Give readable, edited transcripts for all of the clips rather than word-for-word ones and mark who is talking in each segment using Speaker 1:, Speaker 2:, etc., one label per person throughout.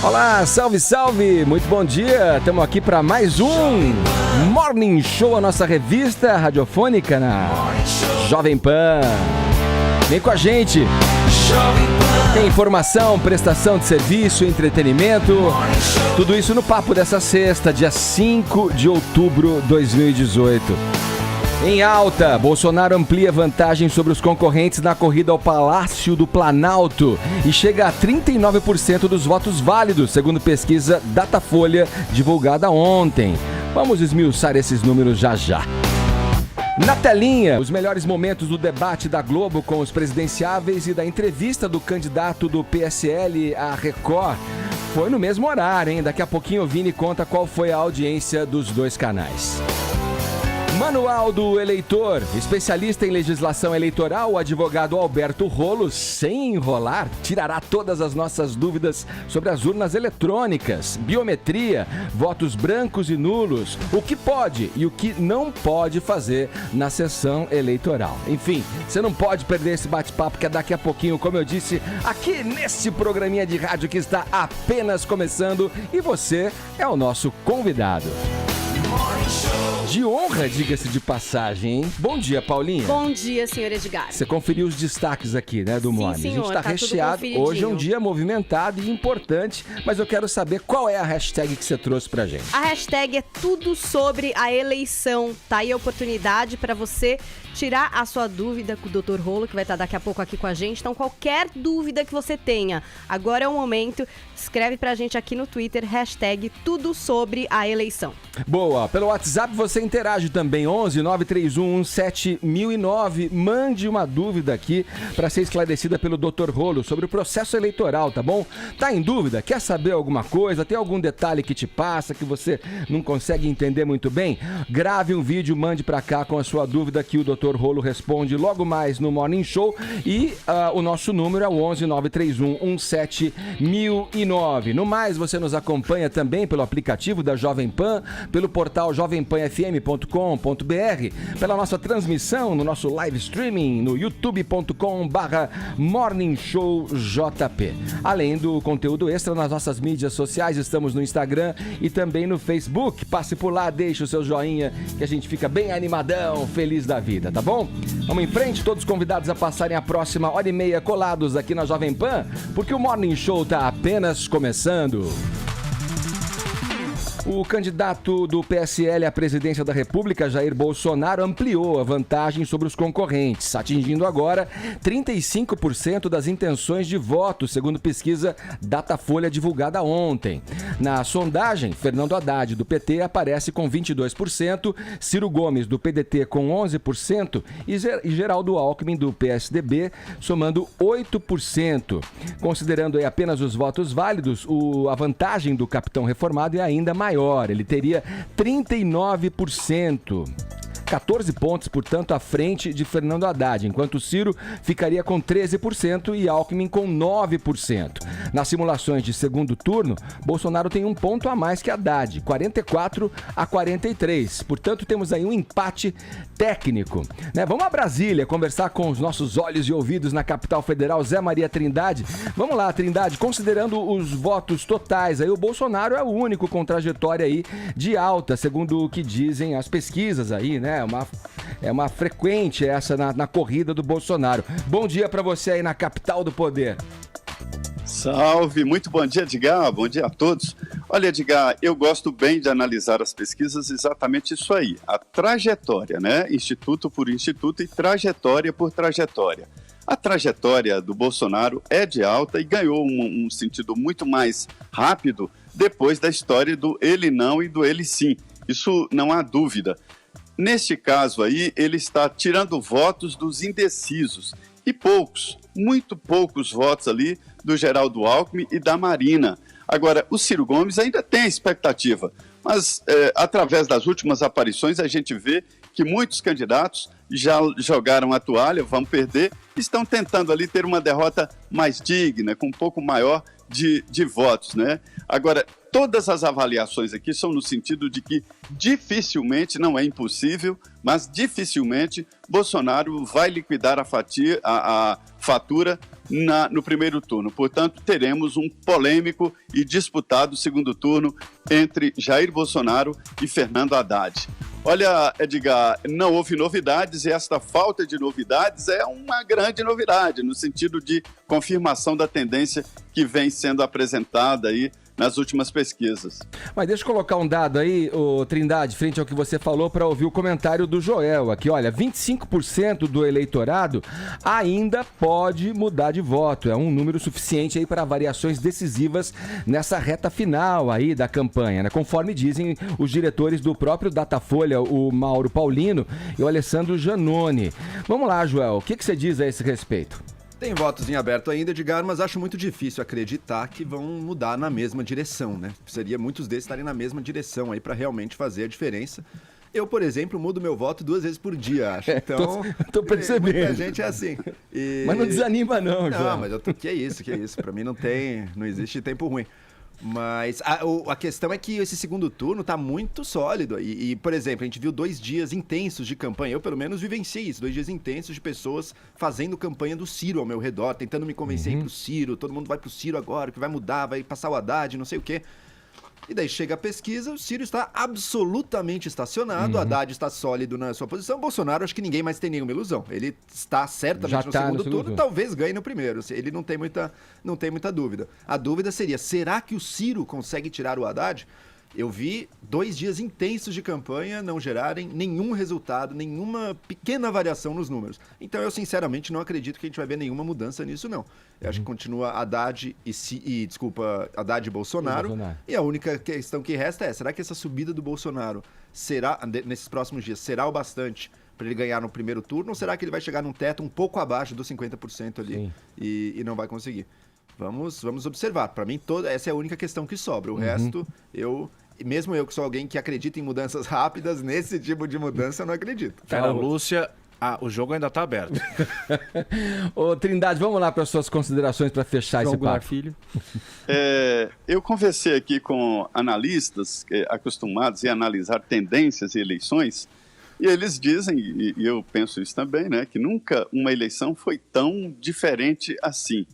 Speaker 1: Olá, salve, salve! Muito bom dia! Estamos aqui para mais um Morning Show, a nossa revista radiofônica na Jovem Pan. Vem com a gente! Tem informação, prestação de serviço, entretenimento, tudo isso no papo dessa sexta, dia 5 de outubro de 2018. Em alta, Bolsonaro amplia vantagem sobre os concorrentes na corrida ao Palácio do Planalto e chega a 39% dos votos válidos, segundo pesquisa Datafolha divulgada ontem. Vamos esmiuçar esses números já já. Na telinha, os melhores momentos do debate da Globo com os presidenciáveis e da entrevista do candidato do PSL à Record. Foi no mesmo horário, hein? Daqui a pouquinho o Vini conta qual foi a audiência dos dois canais. Manual do Eleitor, especialista em legislação eleitoral, o advogado Alberto Rolo, sem enrolar, tirará todas as nossas dúvidas sobre as urnas eletrônicas, biometria, votos brancos e nulos, o que pode e o que não pode fazer na sessão eleitoral. Enfim, você não pode perder esse bate-papo, que é daqui a pouquinho, como eu disse, aqui nesse programinha de rádio que está apenas começando e você é o nosso convidado. De honra, diga-se de passagem, hein? Bom dia, Paulinha.
Speaker 2: Bom dia, senhor Edgar.
Speaker 1: Você conferiu os destaques aqui, né, do Morning.
Speaker 2: Sim, senhor,
Speaker 1: a gente tá recheado. Hoje é um dia movimentado e importante, mas eu quero saber qual é a hashtag que você trouxe pra gente.
Speaker 2: A hashtag é tudo sobre a eleição. Tá aí a oportunidade para você tirar a sua dúvida com o Dr. Rolo, que vai estar daqui a pouco aqui com a gente. Então, qualquer dúvida que você tenha, agora é o momento. Escreve pra gente aqui no Twitter, hashtag tudo sobre a eleição.
Speaker 1: Boa, pelo WhatsApp você interage também, 11 931 7009. Mande uma dúvida aqui para ser esclarecida pelo Dr. Rolo sobre o processo eleitoral, tá bom? Tá em dúvida? Quer saber alguma coisa? Tem algum detalhe que te passa, que você não consegue entender muito bem? Grave um vídeo, mande para cá com a sua dúvida que o Dr. Rolo responde logo mais no Morning Show e o nosso número é o 11 931 7009. No mais, você nos acompanha também pelo aplicativo da Jovem Pan, pelo portal jovempanfm.com.br, pela nossa transmissão no nosso live streaming no youtube.com/morningshowjp. Além do conteúdo extra nas nossas mídias sociais, estamos no Instagram e também no Facebook. Passe por lá, deixe o seu joinha, que a gente fica bem animadão, feliz da vida, tá bom? Vamos em frente, todos convidados a passarem a próxima hora e meia colados aqui na Jovem Pan, porque o Morning Show tá apenas começando. O candidato do PSL à presidência da República, Jair Bolsonaro, ampliou a vantagem sobre os concorrentes, atingindo agora 35% das intenções de voto, segundo pesquisa Datafolha divulgada ontem. Na sondagem, Fernando Haddad, do PT, aparece com 22%, Ciro Gomes, do PDT, com 11% e Geraldo Alckmin, do PSDB, somando 8%. Considerando aí apenas os votos válidos, a vantagem do capitão reformado é ainda maior. Ele teria 39%. 14 pontos, portanto, à frente de Fernando Haddad, enquanto Ciro ficaria com 13% e Alckmin com 9%. Nas simulações de segundo turno, Bolsonaro tem um ponto a mais que Haddad, 44-43. Portanto, temos aí um empate técnico, né? Vamos a Brasília conversar com os nossos olhos e ouvidos na capital federal, Zé Maria Trindade. Vamos lá, Trindade, considerando os votos totais, aí o Bolsonaro é o único com trajetória aí de alta, segundo o que dizem as pesquisas aí, né? É uma frequente essa na corrida do Bolsonaro. Bom dia para você aí na capital do poder.
Speaker 3: Salve, muito bom dia, Edgar, bom dia a todos. Olha, Edgar, eu gosto bem de analisar as pesquisas, exatamente isso aí, a trajetória, né? Instituto por instituto e trajetória por trajetória. A trajetória do Bolsonaro é de alta e ganhou um sentido muito mais rápido depois da história do ele não e do ele sim. Isso não há dúvida. Neste caso aí, ele está tirando votos dos indecisos e poucos, muito poucos votos ali do Geraldo Alckmin e da Marina. Agora, o Ciro Gomes ainda tem expectativa, mas através das últimas aparições a gente vê que muitos candidatos já jogaram a toalha, vão perder, estão tentando ali ter uma derrota mais digna, com um pouco maior de votos, né? Agora, todas as avaliações aqui são no sentido de que dificilmente, não é impossível, mas dificilmente Bolsonaro vai liquidar a fatura no primeiro turno. Portanto, teremos um polêmico e disputado segundo turno entre Jair Bolsonaro e Fernando Haddad. Olha, Edgar, não houve novidades e esta falta de novidades é uma grande novidade, no sentido de confirmação da tendência que vem sendo apresentada aí nas últimas pesquisas.
Speaker 1: Mas deixa eu colocar um dado aí, Trindade, frente ao que você falou, para ouvir o comentário do Joel aqui. Olha, 25% do eleitorado ainda pode mudar de voto. É um número suficiente aí para variações decisivas nessa reta final aí da campanha, né? Conforme dizem os diretores do próprio Datafolha, o Mauro Paulino e o Alessandro Giannone. Vamos lá, Joel, o que você diz a esse respeito?
Speaker 4: Tem votos em aberto ainda, Edgar, mas acho muito difícil acreditar que vão mudar na mesma direção, né? Seria muitos desses estarem na mesma direção aí para realmente fazer a diferença. Eu, por exemplo, mudo meu voto 2 vezes por dia, acho. Então,
Speaker 1: tô percebendo.
Speaker 4: Muita gente é assim.
Speaker 1: Mas não desanima não, João.
Speaker 4: Não, mas que é isso. Para mim não existe tempo ruim. Mas a questão é que esse segundo turno tá muito sólido. E, por exemplo, a gente viu 2 dias intensos de campanha. Eu, pelo menos, vivenciei isso. 2 dias intensos de pessoas fazendo campanha do Ciro ao meu redor, tentando me convencer a ir pro Ciro. Todo mundo vai pro Ciro agora, que vai mudar, vai passar o Haddad, não sei o quê. E daí chega a pesquisa, o Ciro está absolutamente estacionado, o Haddad está sólido na sua posição, Bolsonaro, acho que ninguém mais tem nenhuma ilusão. Ele está certamente no segundo turno, talvez ganhe no primeiro, ele não tem muita dúvida. A dúvida seria, será que o Ciro consegue tirar o Haddad? Eu vi 2 dias intensos de campanha não gerarem nenhum resultado, nenhuma pequena variação nos números. Então eu sinceramente não acredito que a gente vai ver nenhuma mudança nisso, não. Eu acho que continua Haddad Haddad e Bolsonaro. E a única questão que resta é, será que essa subida do Bolsonaro será, nesses próximos dias, será o bastante para ele ganhar no primeiro turno? Ou será que ele vai chegar num teto um pouco abaixo dos 50% ali e não vai conseguir? Vamos observar. Para mim, essa é a única questão que sobra. O resto, mesmo eu que sou alguém que acredita em mudanças rápidas, nesse tipo de mudança eu não acredito.
Speaker 5: Ana Lúcia, o jogo ainda está aberto.
Speaker 1: Ô, Trindade, vamos lá para as suas considerações para fechar esse papo.
Speaker 5: Filho.
Speaker 3: Eu conversei aqui com analistas acostumados a analisar tendências e eleições, e eles dizem, e eu penso isso também, né, que nunca uma eleição foi tão diferente assim.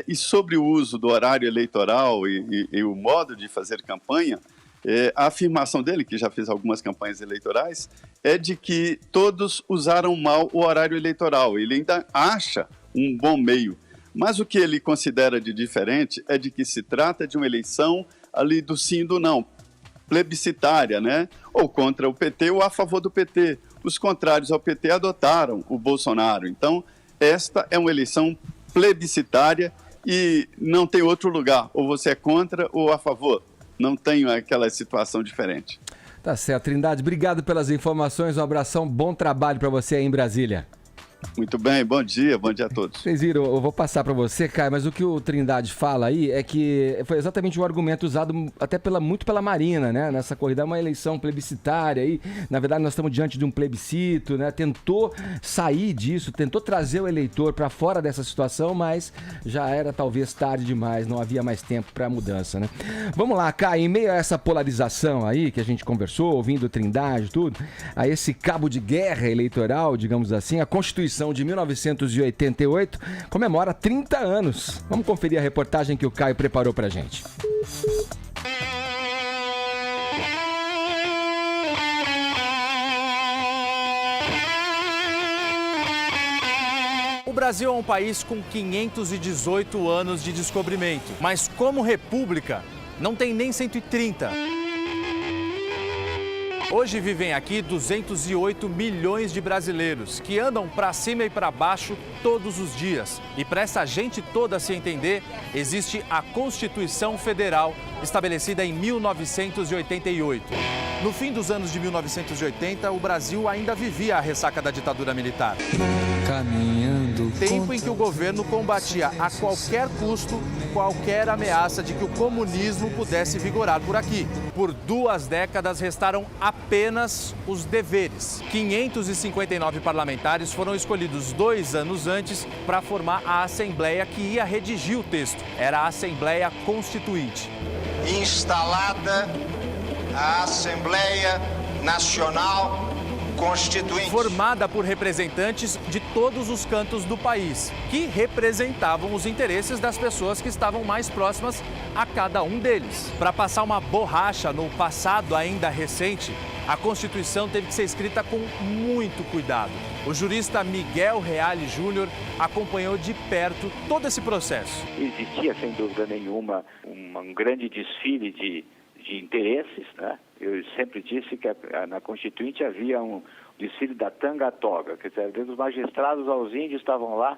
Speaker 3: E sobre o uso do horário eleitoral e o modo de fazer campanha, a afirmação dele, que já fez algumas campanhas eleitorais, é de que todos usaram mal o horário eleitoral. Ele ainda acha um bom meio. Mas o que ele considera de diferente é de que se trata de uma eleição ali do sim e do não, plebiscitária, né? Ou contra o PT ou a favor do PT. Os contrários ao PT adotaram o Bolsonaro. Então, esta é uma eleição plebiscitária e não tem outro lugar. Ou você é contra ou a favor. Não tem aquela situação diferente.
Speaker 1: Tá certo, Trindade. Obrigado pelas informações. Um abração, bom trabalho para você aí em Brasília.
Speaker 3: Muito bem, bom dia a todos.
Speaker 1: Vocês viram, eu vou passar para você, Caio, mas o que o Trindade fala aí é que foi exatamente um argumento usado até muito pela Marina, né? Nessa corrida, é uma eleição plebiscitária aí, na verdade nós estamos diante de um plebiscito, né? Tentou sair disso, tentou trazer o eleitor para fora dessa situação, mas já era talvez tarde demais, não havia mais tempo para mudança, né? Vamos lá, Caio, em meio a essa polarização aí que a gente conversou, ouvindo o Trindade, tudo, a esse cabo de guerra eleitoral, digamos assim, a Constituição de 1988 comemora 30 anos. Vamos conferir a reportagem que o Caio preparou pra gente.
Speaker 6: O Brasil é um país com 518 anos de descobrimento, mas como república não tem nem 130. Hoje vivem aqui 208 milhões de brasileiros que andam para cima e para baixo todos os dias. E para essa gente toda se entender, existe a Constituição Federal, estabelecida em 1988. No fim dos anos de 1980, o Brasil ainda vivia a ressaca da ditadura militar. Tempo em que o governo combatia a qualquer custo qualquer ameaça de que o comunismo pudesse vigorar por aqui. Por 2 décadas restaram apenas os deveres. 559 parlamentares foram escolhidos 2 anos antes para formar a Assembleia que ia redigir o texto. Era a Assembleia Constituinte.
Speaker 7: instalada a Assembleia Nacional Constituinte.
Speaker 6: Formada por representantes de todos os cantos do país, que representavam os interesses das pessoas que estavam mais próximas a cada um deles. Para passar uma borracha no passado ainda recente, a Constituição teve que ser escrita com muito cuidado. O jurista Miguel Reale Júnior acompanhou de perto todo esse processo.
Speaker 8: Existia, sem dúvida nenhuma, um grande desfile de interesses, né? Eu sempre disse que na Constituinte havia um desfile da tanga à toga, quer dizer, desde os magistrados aos índios estavam lá.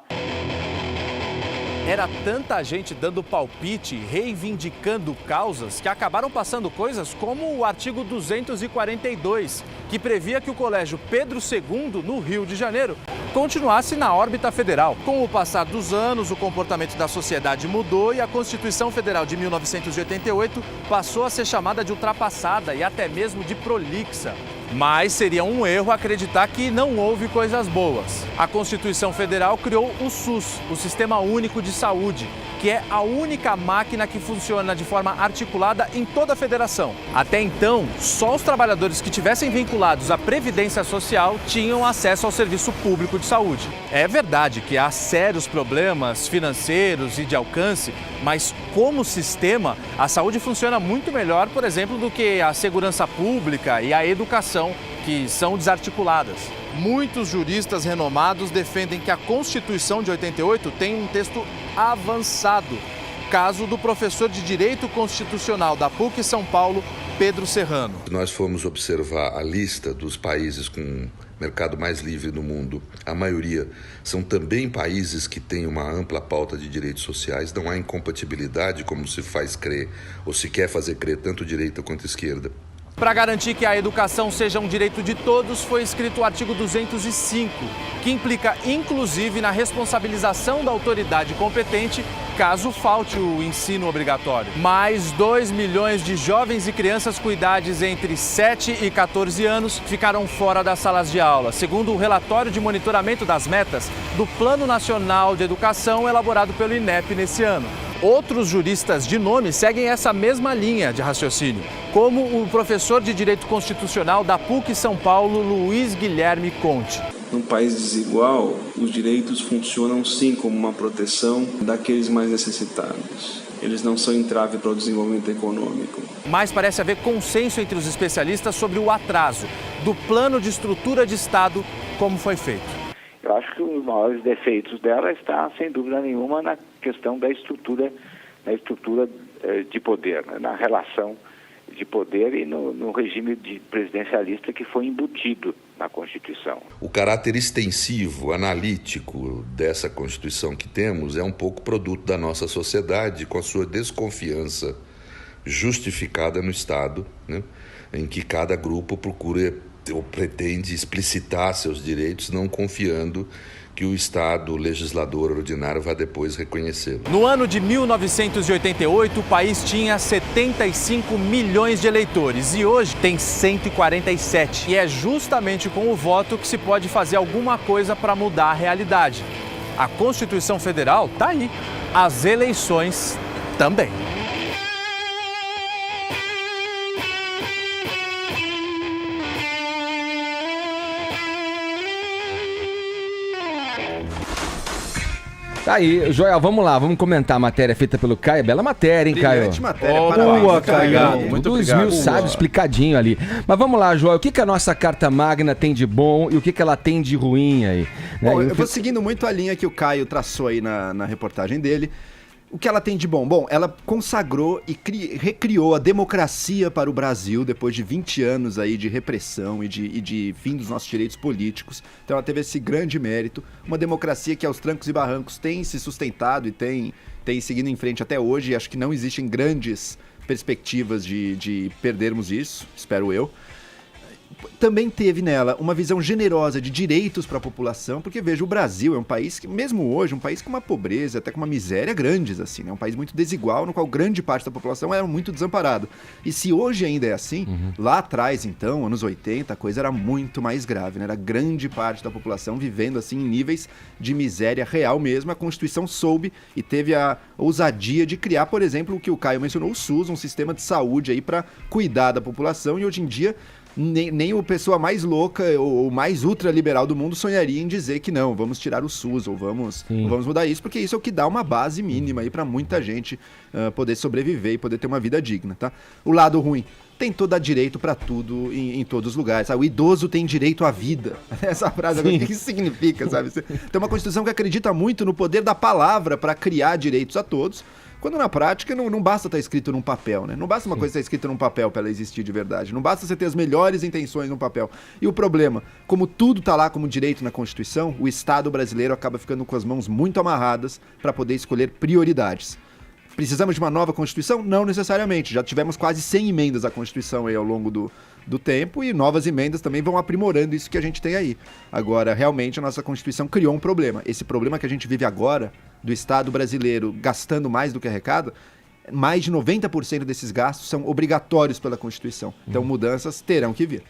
Speaker 6: Era tanta gente dando palpite, reivindicando causas, que acabaram passando coisas como o artigo 242, que previa que o Colégio Pedro II, no Rio de Janeiro, continuasse na órbita federal. Com o passar dos anos, o comportamento da sociedade mudou e a Constituição Federal de 1988 passou a ser chamada de ultrapassada e até mesmo de prolixa. Mas seria um erro acreditar que não houve coisas boas. A Constituição Federal criou o SUS, o Sistema Único de Saúde, que é a única máquina que funciona de forma articulada em toda a federação. Até então, só os trabalhadores que tivessem vinculados à Previdência Social tinham acesso ao serviço público de saúde. É verdade que há sérios problemas financeiros e de alcance, mas como sistema, a saúde funciona muito melhor, por exemplo, do que a segurança pública e a educação, que são desarticuladas. Muitos juristas renomados defendem que a Constituição de 88 tem um texto avançado. Caso do professor de Direito Constitucional da PUC São Paulo, Pedro Serrano.
Speaker 9: Nós fomos observar a lista dos países com mercado mais livre no mundo. A maioria são também países que têm uma ampla pauta de direitos sociais. Não há incompatibilidade, como se faz crer, ou se quer fazer crer, tanto direita quanto esquerda.
Speaker 6: Para garantir que a educação seja um direito de todos, foi escrito o artigo 205, que implica inclusive na responsabilização da autoridade competente caso falte o ensino obrigatório. Mais 2 milhões de jovens e crianças com idades entre 7 e 14 anos ficaram fora das salas de aula, segundo o relatório de monitoramento das metas do Plano Nacional de Educação elaborado pelo INEP nesse ano. Outros juristas de nome seguem essa mesma linha de raciocínio, como o professor de Direito Constitucional da PUC São Paulo, Luiz Guilherme Conte.
Speaker 10: Num país desigual, os direitos funcionam sim como uma proteção daqueles mais necessitados. Eles não são entrave para o desenvolvimento econômico.
Speaker 6: Mas parece haver consenso entre os especialistas sobre o atraso do plano de estrutura de Estado, como foi feito.
Speaker 8: Eu acho que um dos maiores defeitos dela está, sem dúvida nenhuma, na questão da estrutura de poder, né? Na relação de poder e no regime presidencialista que foi embutido na Constituição.
Speaker 9: O caráter extensivo, analítico dessa Constituição que temos é um pouco produto da nossa sociedade, com a sua desconfiança justificada no Estado, né? Em que cada grupo procura ou pretende explicitar seus direitos, não confiando que o Estado legislador ordinário vai depois reconhecê-lo.
Speaker 6: No ano de 1988, o país tinha 75 milhões de eleitores e hoje tem 147. E é justamente com o voto que se pode fazer alguma coisa para mudar a realidade. A Constituição Federal está aí, as eleições também.
Speaker 1: Tá aí, Joel, vamos lá, vamos comentar a matéria feita pelo Caio. Bela matéria, hein, Caio?
Speaker 4: Brilhante matéria,
Speaker 1: Boa,
Speaker 4: Caio.
Speaker 1: Muito obrigado. Sabe, explicadinho ali. Mas vamos lá, Joel, o que a nossa Carta Magna tem de bom e o que ela tem de ruim aí?
Speaker 4: Bom, eu vou seguindo muito a linha que o Caio traçou aí na reportagem dele. O que ela tem de bom? Bom, ela consagrou e recriou a democracia para o Brasil depois de 20 anos aí de repressão e de fim dos nossos direitos políticos. Então ela teve esse grande mérito. Uma democracia que aos trancos e barrancos tem se sustentado e tem seguido em frente até hoje. E acho que não existem grandes perspectivas de perdermos isso, espero eu. também teve nela uma visão generosa de direitos para a população, porque veja, o Brasil é um país que, mesmo hoje, um país com uma pobreza, até com uma miséria grandes, assim, né? Um país muito desigual, no qual grande parte da população era muito desamparada. E se hoje ainda é assim, lá atrás, então, anos 80, a coisa era muito mais grave, né? Era grande parte da população vivendo, assim, em níveis de miséria real mesmo. A Constituição soube e teve a ousadia de criar, por exemplo, o que o Caio mencionou, o SUS, um sistema de saúde aí para cuidar da população, e hoje em dia nem a pessoa mais louca ou mais ultraliberal do mundo sonharia em dizer que não, vamos tirar o SUS ou vamos mudar isso, porque isso é o que dá uma base mínima aí para muita gente poder sobreviver e poder ter uma vida digna, tá? O lado ruim, tem todo direito para tudo em todos os lugares, sabe? O idoso tem direito à vida. Essa frase, agora, o que isso significa, sabe? Tem uma Constituição que acredita muito no poder da palavra para criar direitos a todos, quando na prática não basta estar escrito num papel, né? Não basta uma coisa estar escrita num papel para ela existir de verdade. Não basta você ter as melhores intenções num papel. E o problema, como tudo está lá como direito na Constituição, o Estado brasileiro acaba ficando com as mãos muito amarradas para poder escolher prioridades. Precisamos de uma nova Constituição? Não necessariamente. Já tivemos quase 100 emendas à Constituição aí ao longo do tempo, e novas emendas também vão aprimorando isso que a gente tem aí. Agora, realmente, a nossa Constituição criou um problema. Esse problema que a gente vive agora, do Estado brasileiro gastando mais do que arrecada, mais de 90% desses gastos são obrigatórios pela Constituição. Então, mudanças terão que vir.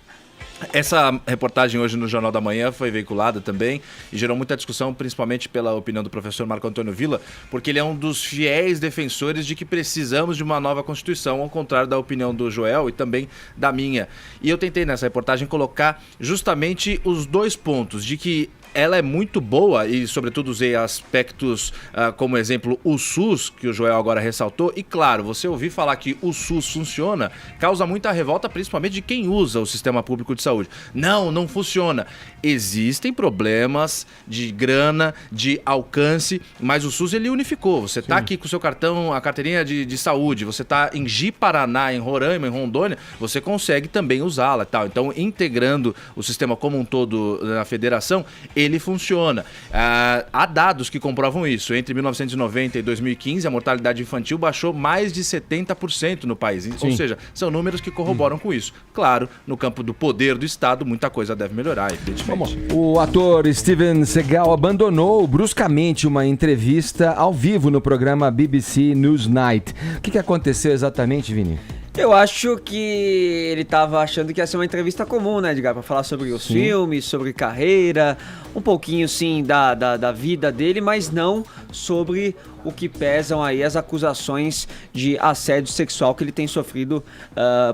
Speaker 5: Essa reportagem hoje no Jornal da Manhã foi veiculada também e gerou muita discussão, principalmente pela opinião do professor Marco Antônio Villa, porque ele é um dos fiéis defensores de que precisamos de uma nova Constituição, ao contrário da opinião do Joel e também da minha. E eu tentei nessa reportagem colocar justamente os dois pontos, de que ela é muito boa e, sobretudo, usei aspectos como exemplo o SUS, que o Joel agora ressaltou. E, claro, você ouvir falar que o SUS funciona causa muita revolta, principalmente de quem usa o sistema público de saúde. Não funciona. Existem problemas de grana, de alcance, mas o SUS ele unificou. Você está aqui com o seu cartão, a carteirinha de saúde, você está em Ji-Paraná, em Roraima, em Rondônia, você consegue também usá-la e tal. Então, integrando o sistema como um todo na federação, ele funciona. Há dados que comprovam isso. Entre 1990 e 2015, a mortalidade infantil baixou mais de 70% no país. Ou seja, são números que corroboram com isso. Claro, no campo do poder do Estado, muita coisa deve melhorar, evidentemente.
Speaker 1: O ator Steven Seagal abandonou bruscamente uma entrevista ao vivo no programa BBC Newsnight. O que aconteceu exatamente, Vini?
Speaker 11: Eu acho que ele tava achando que ia ser uma entrevista comum, né, Edgar? Pra falar sobre os filmes, sobre carreira, um pouquinho, sim, da vida dele, mas não sobre o que pesam aí as acusações de assédio sexual que ele tem sofrido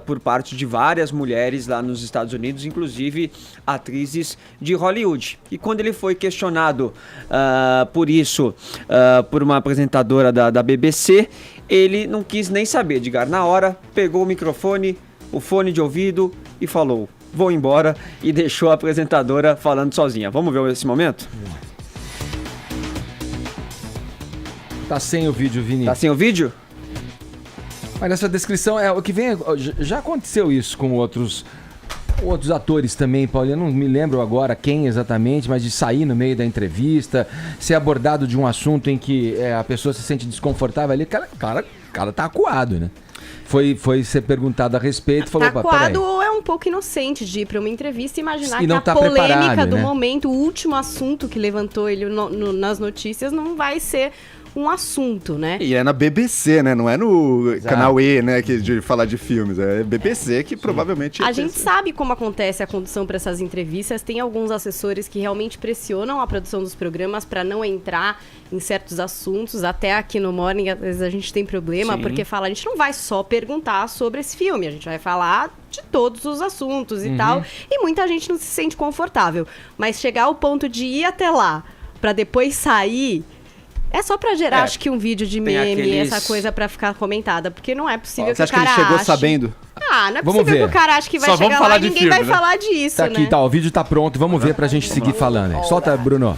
Speaker 11: por parte de várias mulheres lá nos Estados Unidos, inclusive atrizes de Hollywood. E quando ele foi questionado por isso, por uma apresentadora da BBC, ele não quis nem saber, Edgar. Na hora, pegou o microfone, o fone de ouvido e falou: vou embora, e deixou a apresentadora falando sozinha. Vamos ver esse momento?
Speaker 1: Tá sem o vídeo, Vini.
Speaker 11: Tá sem o vídeo?
Speaker 1: Mas nessa descrição, o que vem... Já aconteceu isso com outros atores também, Paulo. Eu não me lembro agora quem exatamente, mas de sair no meio da entrevista, ser abordado de um assunto em que a pessoa se sente desconfortável ali. Cara tá acuado, né? Foi ser perguntado a respeito, falou...
Speaker 2: Tá acuado ou é um pouco inocente de ir para uma entrevista e imaginar que a
Speaker 1: tá
Speaker 2: polêmica do
Speaker 1: né?
Speaker 2: momento, o último assunto que levantou ele nas notícias, não vai ser um assunto, né?
Speaker 4: E é na BBC, né? Não é no canal E, né? De falar de filmes. É BBC que provavelmente...
Speaker 2: A gente sabe como acontece a condução para essas entrevistas. Tem alguns assessores que realmente pressionam a produção dos programas para não entrar em certos assuntos. Até aqui no Morning, às vezes a gente tem problema, porque a gente não vai só perguntar sobre esse filme, a gente vai falar de todos os assuntos e tal. E muita gente não se sente confortável. Mas chegar ao ponto de ir até lá para depois sair... É só pra gerar, acho que um vídeo de meme, essa coisa pra ficar comentada, porque não é possível que o cara ache...
Speaker 4: Você acha que ele chegou sabendo?
Speaker 2: Não é possível que o cara ache que vai chegar lá e ninguém vai falar disso,
Speaker 1: tá aqui, o vídeo tá pronto, vamos ver pra gente seguir falando. Solta, Bruno.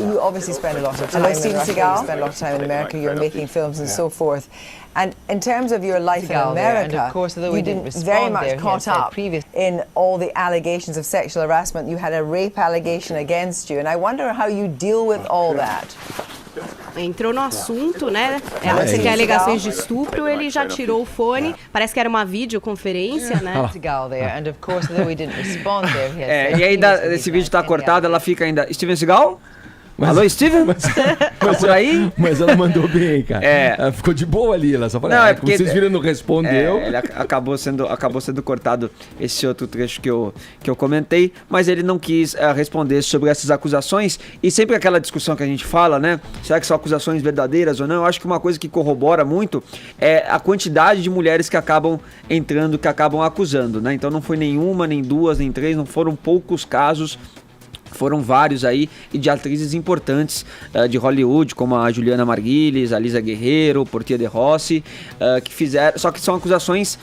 Speaker 12: You obviously spend a lot of time in Russia, you spend a lot of time in America, you're making films and so forth. And in terms of your life in America, you didn't very much caught up in all the allegations of sexual harassment. You had a rape allegation against you, and I wonder how you deal with all that.
Speaker 2: entrou no assunto, né? Você quer alegações de estupro, ele já tirou o fone. Parece que era uma videoconferência, né?
Speaker 11: E ainda, esse vídeo tá cortado, ela fica ainda... Steven Seagal? Alô, Steven? Mas por aí?
Speaker 1: Mas ela mandou bem, cara. Ela ficou de boa ali, ela só falou,
Speaker 11: não, porque
Speaker 1: vocês viram, não respondeu.
Speaker 11: Ele acabou sendo cortado esse outro trecho que eu comentei, mas ele não quis responder sobre essas acusações, e sempre aquela discussão que a gente fala, né? Será que são acusações verdadeiras ou não? Eu acho que uma coisa que corrobora muito é a quantidade de mulheres que acabam entrando, que acabam acusando, né? Então não foi nenhuma, nem duas, nem três, não foram poucos casos. Foram vários aí, e de atrizes importantes de Hollywood, como a Juliana Margulies, a Lisa Guerreiro, Portia de Rossi, que fizeram... Só que são acusações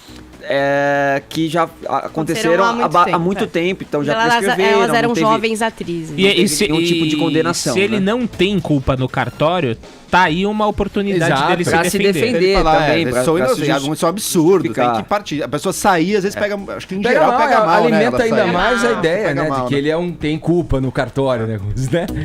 Speaker 11: que já aconteceram há muito tempo, então já prescreveram.
Speaker 2: Elas eram jovens atrizes.
Speaker 11: E um tipo de condenação.
Speaker 13: Se ele não tem culpa no cartório, tá aí uma oportunidade dele
Speaker 11: se defender
Speaker 4: falar,
Speaker 11: também.
Speaker 4: Isso é um absurdo, tem que partir. A pessoa sair, às vezes pega, acho que em geral pega mal,
Speaker 1: alimenta
Speaker 4: né?
Speaker 1: ainda mais a ideia, né, de que ele tem culpa no cartório, né?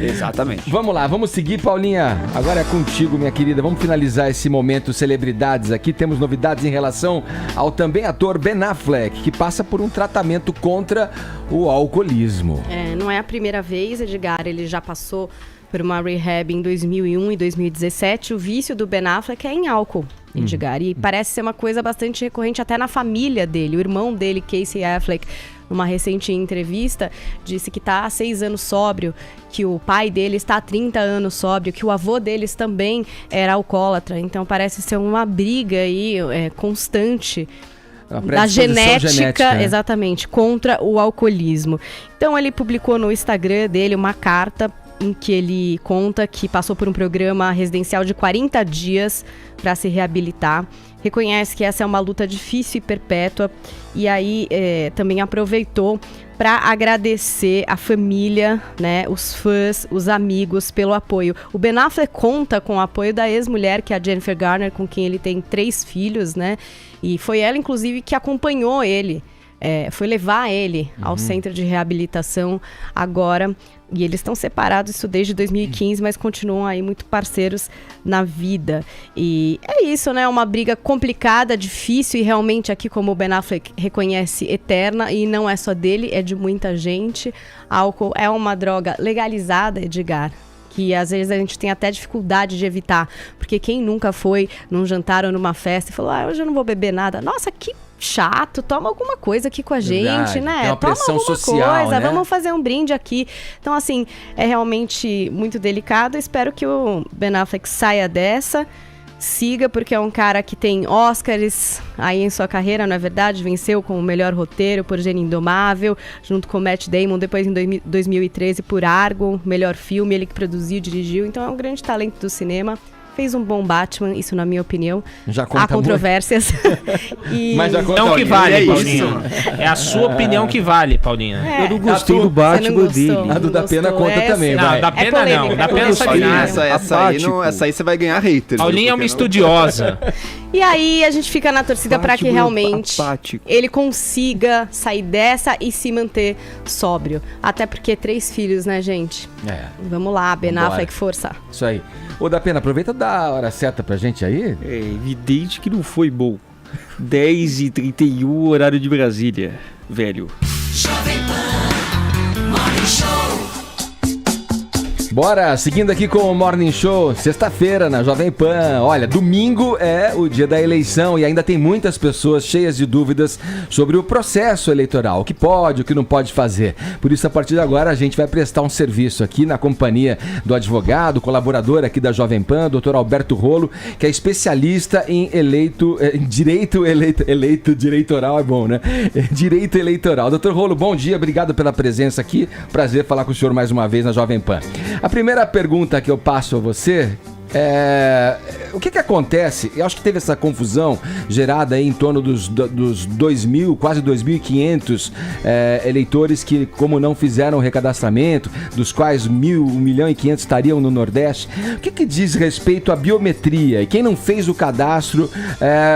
Speaker 11: Exatamente.
Speaker 1: Vamos lá, vamos seguir, Paulinha. Agora é contigo, minha querida. Vamos finalizar esse momento celebridades aqui. Temos novidades em relação ao também ator Ben Affleck, que passa por um tratamento contra o alcoolismo.
Speaker 2: Não é a primeira vez, Edgar, ele já passou por uma rehab em 2001 e 2017. O vício do Ben Affleck é em álcool, Edgar, e parece ser uma coisa bastante recorrente até na família dele. O irmão dele, Casey Affleck, numa recente entrevista, disse que está há 6 anos sóbrio, que o pai dele está há 30 anos sóbrio, que o avô deles também era alcoólatra. Então parece ser uma briga aí constante da genética, né? Exatamente, contra o alcoolismo. Então ele publicou no Instagram dele uma carta em que ele conta que passou por um programa residencial de 40 dias para se reabilitar. Reconhece que essa é uma luta difícil e perpétua, e aí também aproveitou para agradecer a família, né, os fãs, os amigos pelo apoio. O Ben Affleck conta com o apoio da ex-mulher, que é a Jennifer Garner, com quem ele tem 3 filhos, né? E foi ela, inclusive, que acompanhou ele, foi levar ele ao centro de reabilitação agora. E eles estão separados isso desde 2015, mas continuam aí muito parceiros na vida. E é isso, né? Uma briga complicada, difícil, e realmente aqui, como o Ben Affleck reconhece, eterna. E não é só dele, é de muita gente. Álcool é uma droga legalizada, Edgar, que às vezes a gente tem até dificuldade de evitar. Porque quem nunca foi num jantar ou numa festa e falou, hoje eu não vou beber nada. Nossa, que chato, toma alguma coisa aqui com a gente, né?
Speaker 1: Tem uma pressão
Speaker 2: toma alguma
Speaker 1: social,
Speaker 2: coisa,
Speaker 1: né?
Speaker 2: Vamos fazer um brinde aqui. Então, assim, é realmente muito delicado. Espero que o Ben Affleck saia dessa, siga, porque é um cara que tem Oscars aí em sua carreira, não é verdade? Venceu com o melhor roteiro por Gênio Indomável, junto com Matt Damon, depois em 2013 por Argo, melhor filme, ele que produziu, dirigiu. Então é um grande talento do cinema. Fez um bom Batman, isso na minha opinião.
Speaker 1: Já conta
Speaker 2: há controvérsias.
Speaker 13: Mas já conta que vale, Paulinha. É a sua opinião que vale, Paulinha.
Speaker 11: Eu não gostei do Batman dele.
Speaker 1: A do da Pena conta também,
Speaker 13: não,
Speaker 1: vai.
Speaker 13: Da Pena não. Da Pena sabe nada.
Speaker 4: Essa aí você vai ganhar hater.
Speaker 13: Paulinha é uma estudiosa.
Speaker 2: E aí a gente fica na torcida para que realmente ele consiga sair dessa e se manter sóbrio. Até porque 3 filhos, né, gente? Vamos lá, Ben Affleck, força.
Speaker 1: Isso aí. Ô, da Pena, aproveita da hora certa pra gente aí.
Speaker 11: É evidente que não foi bom. 10h31, horário de Brasília, velho.
Speaker 14: Jovem Pan Morning Show.
Speaker 1: Bora, seguindo aqui com o Morning Show, sexta-feira na Jovem Pan. Olha, domingo é o dia da eleição e ainda tem muitas pessoas cheias de dúvidas sobre o processo eleitoral, o que pode, o que não pode fazer. Por isso, a partir de agora, a gente vai prestar um serviço aqui na companhia do advogado, colaborador aqui da Jovem Pan, Dr. Alberto Rolo, que é especialista em direito eleitoral, é bom, né? Direito eleitoral. Dr. Rolo, bom dia, obrigado pela presença aqui. Prazer falar com o senhor mais uma vez na Jovem Pan. A primeira pergunta que eu passo a você é... O que acontece? Eu acho que teve essa confusão gerada aí em torno dos 2.000, quase 2.500 eleitores que, como não fizeram o recadastramento, dos quais 1.500.000 estariam no Nordeste. O que diz respeito à biometria? E quem não fez o cadastro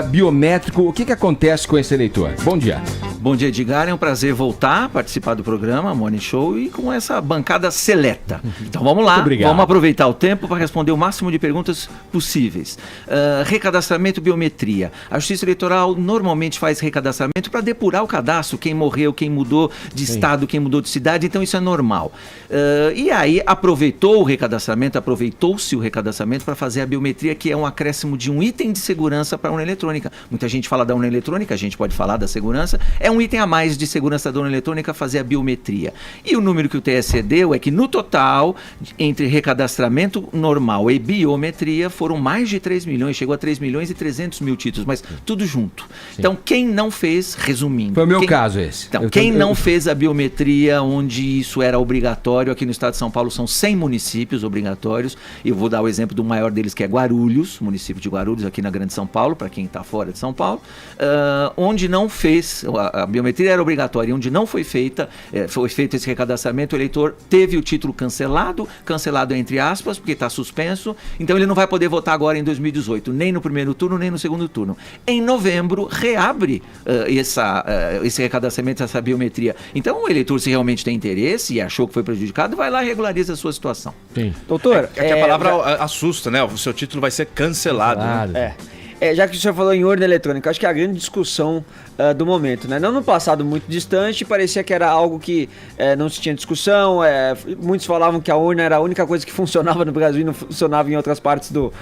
Speaker 1: biométrico, o que acontece com esse eleitor? Bom dia.
Speaker 15: Bom dia, Edgar. É um prazer voltar a participar do programa Morning Show e com essa bancada seleta. Então vamos lá, vamos aproveitar o tempo para responder o máximo de perguntas possíveis. Recadastramento, biometria. A Justiça Eleitoral normalmente faz recadastramento para depurar o cadastro, quem morreu, quem mudou de estado, quem mudou de cidade, então isso é normal. E aí aproveitou-se o recadastramento para fazer a biometria, que é um acréscimo de um item de segurança para a urna eletrônica. Muita gente fala da urna eletrônica, a gente pode falar da segurança. É um item a mais de segurança da urna eletrônica fazer a biometria. E o número que o TSE deu é que no total, entre recadastramento normal e biometria, foram mais de 3 milhões, chegou a 3 milhões e 300 mil títulos, mas tudo junto. Então quem não fez, resumindo...
Speaker 1: Foi o meu caso esse.
Speaker 15: Então, quem não fez a biometria, onde isso era obrigatório, aqui no estado de São Paulo são 100 municípios obrigatórios. Eu vou dar o exemplo do maior deles, que é Guarulhos, município de Guarulhos, aqui na Grande São Paulo, para quem está fora de São Paulo, onde não fez, a biometria era obrigatória, onde não foi feita, foi feito esse recadastramento, o eleitor teve o título cancelado entre aspas, porque está suspenso, então ele não vai poder votar agora em 2018, nem no primeiro turno, nem no segundo turno. Em novembro, reabre esse recadastramento, essa biometria. Então, o eleitor, se realmente tem interesse e achou que foi prejudicado, vai lá e regulariza a sua situação.
Speaker 1: Sim.
Speaker 5: Doutor, que a palavra assusta, né? O seu título vai ser cancelado. Né?
Speaker 11: Já que o senhor falou em urna eletrônica, acho que é a grande discussão do momento, né? Não no passado muito distante, parecia que era algo que não se tinha discussão, muitos falavam que a urna era a única coisa que funcionava no Brasil e não funcionava em outras partes do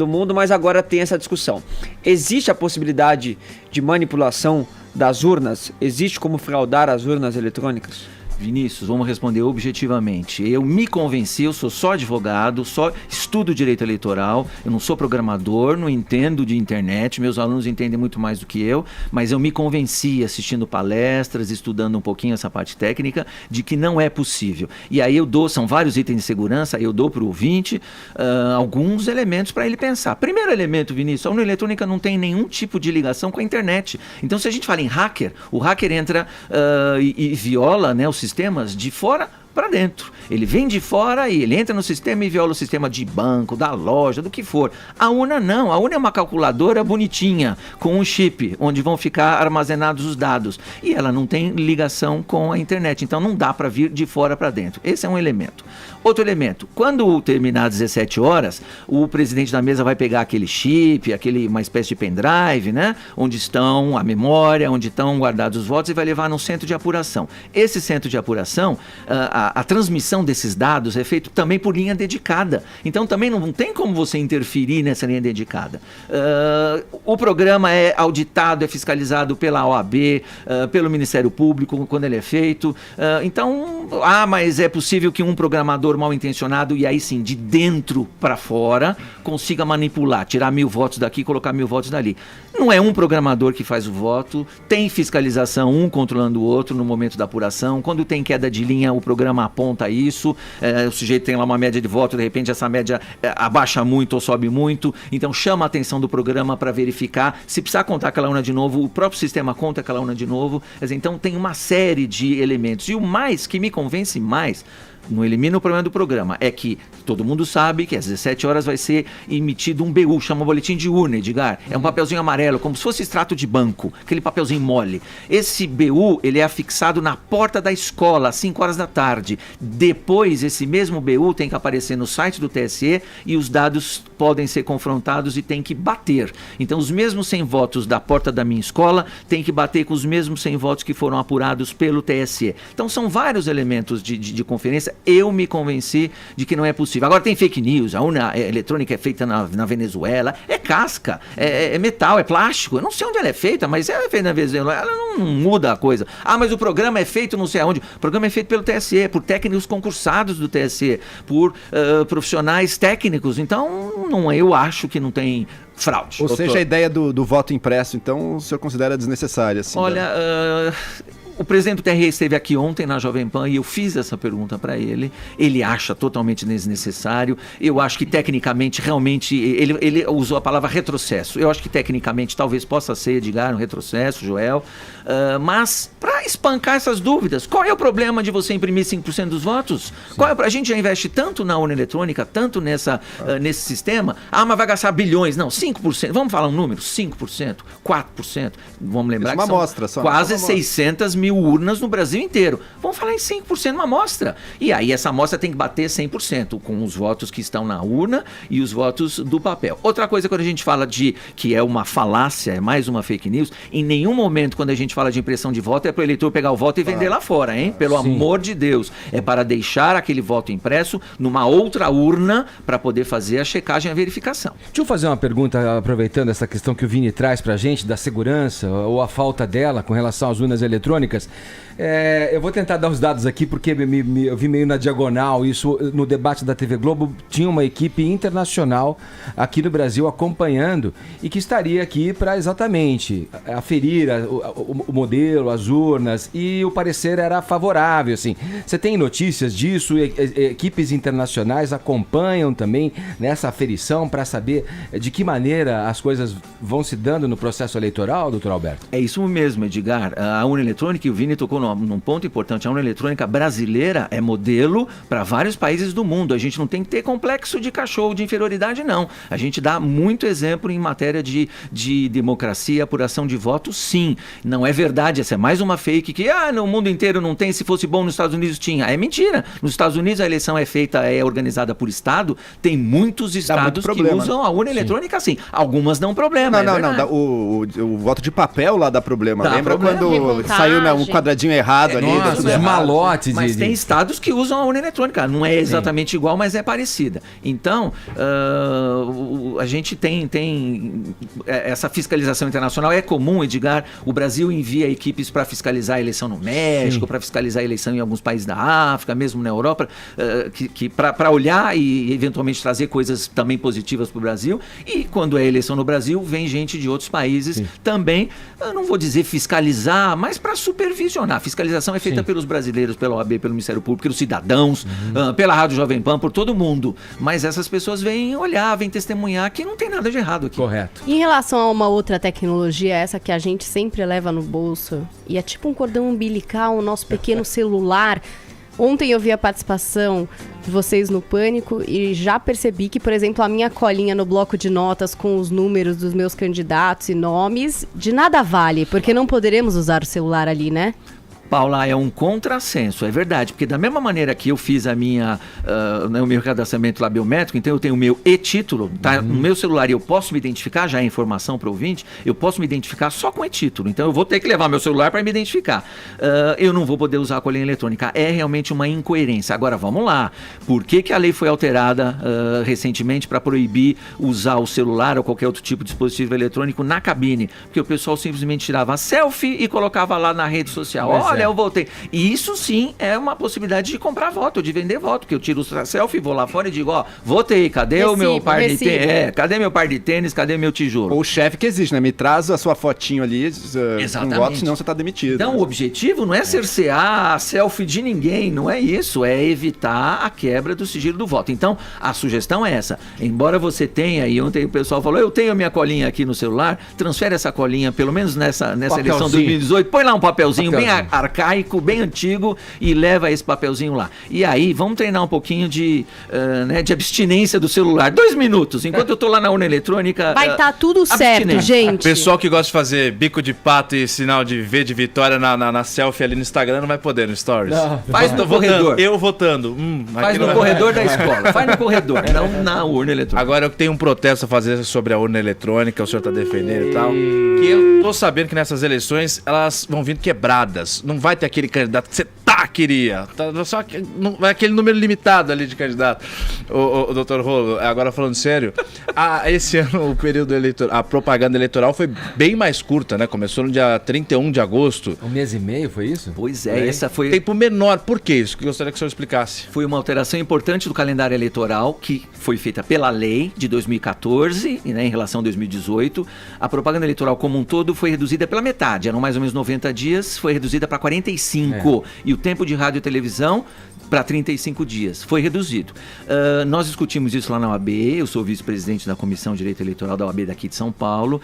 Speaker 11: mundo, mas agora tem essa discussão. Existe a possibilidade de manipulação das urnas? Existe como fraudar as urnas eletrônicas?
Speaker 15: Vinícius, vamos responder objetivamente. Eu me convenci, eu sou só advogado, só estudo direito eleitoral, eu não sou programador, não entendo de internet, meus alunos entendem muito mais do que eu, mas eu me convenci assistindo palestras, estudando um pouquinho essa parte técnica, de que não é possível. E aí são vários itens de segurança, eu dou para o ouvinte alguns elementos para ele pensar. Primeiro elemento, Vinícius, a urna eletrônica não tem nenhum tipo de ligação com a internet. Então, se a gente fala em hacker, o hacker entra e viola, né, os sistemas de fora para dentro. Ele vem de fora e ele entra no sistema e viola o sistema de banco, da loja, do que for. A urna não. A urna é uma calculadora bonitinha, com um chip, onde vão ficar armazenados os dados. E ela não tem ligação com a internet. Então não dá para vir de fora para dentro. Esse é um elemento. Outro elemento. Quando terminar às 17 horas, o presidente da mesa vai pegar aquele chip, uma espécie de pendrive, né? Onde estão a memória, onde estão guardados os votos e vai levar num centro de apuração. Esse centro de apuração, a transmissão desses dados é feita também por linha dedicada. Então também não tem como você interferir nessa linha dedicada. O programa é auditado, é fiscalizado pela OAB, pelo Ministério Público quando ele é feito. Mas é possível que um programador mal intencionado, e aí sim, de dentro para fora, consiga manipular, tirar 1000 votos daqui e colocar 1000 votos dali. Não é um programador que faz o voto, tem fiscalização, um controlando o outro no momento da apuração. Quando tem queda de linha, o programa aponta isso, o sujeito tem lá uma média de voto, de repente essa média abaixa muito ou sobe muito, então chama a atenção do programa para verificar. Se precisar contar aquela urna de novo, o próprio sistema conta aquela urna de novo. Então tem uma série de elementos. E o mais que me convence mais, não elimina o problema do programa, é que todo mundo sabe que às 17 horas vai ser emitido um BU, chama boletim de urna, Edgar. É um papelzinho amarelo, como se fosse extrato de banco, aquele papelzinho mole. Esse BU, ele é afixado na porta da escola, às 5 horas da tarde. Depois, esse mesmo BU tem que aparecer no site do TSE e os dados podem ser confrontados e tem que bater. Então, os mesmos 100 votos da porta da minha escola tem que bater com os mesmos 100 votos que foram apurados pelo TSE. Então, são vários elementos de conferência. Eu me convenci de que não é possível. Agora tem fake news, a urna eletrônica é feita na Venezuela, é casca, é metal, é plástico, eu não sei onde ela é feita, mas ela é feita na Venezuela, ela não muda a coisa. Mas o programa é feito não sei aonde, o programa é feito pelo TSE, por técnicos concursados do TSE, por profissionais técnicos, então eu acho que não tem fraude.
Speaker 4: Ou seja, a ideia do voto impresso, então, o senhor considera desnecessária? Assim,
Speaker 15: olha, O presidente do TRE esteve aqui ontem na Jovem Pan e eu fiz essa pergunta para ele. Ele acha totalmente desnecessário. Eu acho que tecnicamente, realmente, ele usou a palavra retrocesso. Eu acho que tecnicamente talvez possa ser, Edgar, um retrocesso, Joel. Mas para espancar essas dúvidas, qual é o problema de você imprimir 5% dos votos? A gente já investe tanto na urna eletrônica, tanto nesse sistema. Mas vai gastar bilhões. Não, 5%. Vamos falar um número? 5%, 4%. Vamos lembrar que são quase 600 mil urnas no Brasil inteiro. Vamos falar em 5% uma amostra. E aí essa amostra tem que bater 100%, com os votos que estão na urna e os votos do papel. Outra coisa, quando a gente fala que é uma falácia, é mais uma fake news, em nenhum momento, quando a gente fala de impressão de voto, é para o eleitor pegar o voto e vender lá fora, hein? Pelo amor de Deus. É para deixar aquele voto impresso numa outra urna para poder fazer a checagem e a verificação.
Speaker 1: Deixa eu fazer uma pergunta, aproveitando essa questão que o Vini traz pra gente, da segurança ou a falta dela com relação às urnas eletrônicas. Eu vou tentar dar os dados aqui, porque eu vi meio na diagonal isso. No debate da TV Globo tinha uma equipe internacional aqui no Brasil acompanhando e que estaria aqui para exatamente aferir o modelo, as urnas, e o parecer era favorável, assim. Você tem notícias disso? Equipes internacionais acompanham também nessa aferição para saber de que maneira as coisas vão se dando no processo eleitoral, doutor Alberto?
Speaker 15: É isso mesmo, Edgar. A urna eletrônica, e o Vini tocou num ponto importante, a urna eletrônica brasileira é modelo para vários países do mundo. A gente não tem que ter complexo de cachorro, de inferioridade, não. A gente dá muito exemplo em matéria de democracia, apuração de votos, sim. Não é verdade, essa é mais uma fake que no mundo inteiro não tem, se fosse bom nos Estados Unidos tinha. É mentira. Nos Estados Unidos a eleição é organizada por estado, tem muitos estados que usam a urna eletrônica, sim. Algumas dão problema.
Speaker 4: Não. O voto de papel lá dá problema. Lembra quando saiu um quadradinho errado ali?
Speaker 1: Nossa, os malotes.
Speaker 15: Mas tem estados que usam a urna eletrônica. Não é exatamente igual, mas é parecida. Então, a gente tem essa fiscalização internacional. É comum, Edgar, o Brasil envia equipes para fiscalizar a eleição no México, para fiscalizar a eleição em alguns países da África, mesmo na Europa, para olhar e eventualmente trazer coisas também positivas para o Brasil. E quando é eleição no Brasil, vem gente de outros países também, eu não vou dizer fiscalizar, mas para supervisionar. A fiscalização é feita pelos brasileiros, pela OAB, pelo Ministério Público, pelos cidadãos, pela Rádio Jovem Pan, por todo mundo. Mas essas pessoas vêm olhar, vêm testemunhar que não tem nada de errado aqui.
Speaker 1: Correto.
Speaker 2: Em relação a uma outra tecnologia, essa que a gente sempre leva no bolso, e é tipo um cordão umbilical, o nosso pequeno celular. Ontem eu vi a participação de vocês no Pânico e já percebi que, por exemplo, a minha colinha no bloco de notas com os números dos meus candidatos e nomes, de nada vale, porque não poderemos usar o celular ali, né?
Speaker 15: Paula, é um contrassenso, é verdade, porque da mesma maneira que eu fiz o meu cadastramento lá biométrico, então eu tenho o meu e-título, tá? No meu celular eu posso me identificar, já é informação para o ouvinte, eu posso me identificar só com e-título, então eu vou ter que levar meu celular para me identificar. Eu não vou poder usar a colinha eletrônica, é realmente uma incoerência. Agora vamos lá, por que a lei foi alterada recentemente para proibir usar o celular ou qualquer outro tipo de dispositivo eletrônico na cabine? Porque o pessoal simplesmente tirava a selfie e colocava lá na rede social. Olha, eu voltei. E isso sim é uma possibilidade de comprar voto, de vender voto, porque eu tiro o selfie, vou lá fora e digo, votei, cadê o meu par de tênis? Cadê meu par de tênis? Cadê meu tijolo?
Speaker 4: Ou o chefe que existe, né? Me traz a sua fotinho ali, com voto, senão você tá demitido.
Speaker 15: Então, o objetivo não é cercear a selfie de ninguém, não é isso, é evitar a quebra do sigilo do voto. Então, a sugestão é essa. Embora você tenha, e ontem o pessoal falou, eu tenho a minha colinha aqui no celular, transfere essa colinha, pelo menos nessa eleição de 2018, põe lá um papelzinho bem arcaico, bem antigo e leva esse papelzinho lá. E aí, vamos treinar um pouquinho de abstinência do celular. 2 minutos, enquanto eu tô lá na urna eletrônica.
Speaker 2: Vai estar tudo certo, gente.
Speaker 5: Pessoal que gosta de fazer bico de pato e sinal de V de vitória na selfie ali no Instagram não vai poder no Stories.
Speaker 15: Não, faz no corredor.
Speaker 5: Eu votando.
Speaker 15: Faz no corredor da escola. Faz no corredor, não na urna eletrônica.
Speaker 5: Agora eu tenho um protesto a fazer sobre a urna eletrônica, o senhor tá defendendo e tal. Que eu tô sabendo que nessas eleições elas vão vindo quebradas. Não vai ter aquele candidato que você queria. Só que aquele número limitado ali de candidato. O doutor Rolo, agora falando sério, esse ano o período eleitoral, a propaganda eleitoral foi bem mais curta, né? Começou no dia 31 de agosto.
Speaker 1: 1 mês e meio, foi isso?
Speaker 15: Pois é, essa foi...
Speaker 5: Tempo menor. Por que isso? Que gostaria que o senhor explicasse.
Speaker 15: Foi uma alteração importante do calendário eleitoral que foi feita pela lei de 2014, né, em relação a 2018. A propaganda eleitoral como um todo foi reduzida pela metade, eram mais ou menos 90 dias, foi reduzida para 45. E o tempo de rádio e televisão para 35 dias. Foi reduzido. Nós discutimos isso lá na OAB, eu sou vice-presidente da Comissão de Direito Eleitoral da OAB daqui de São Paulo,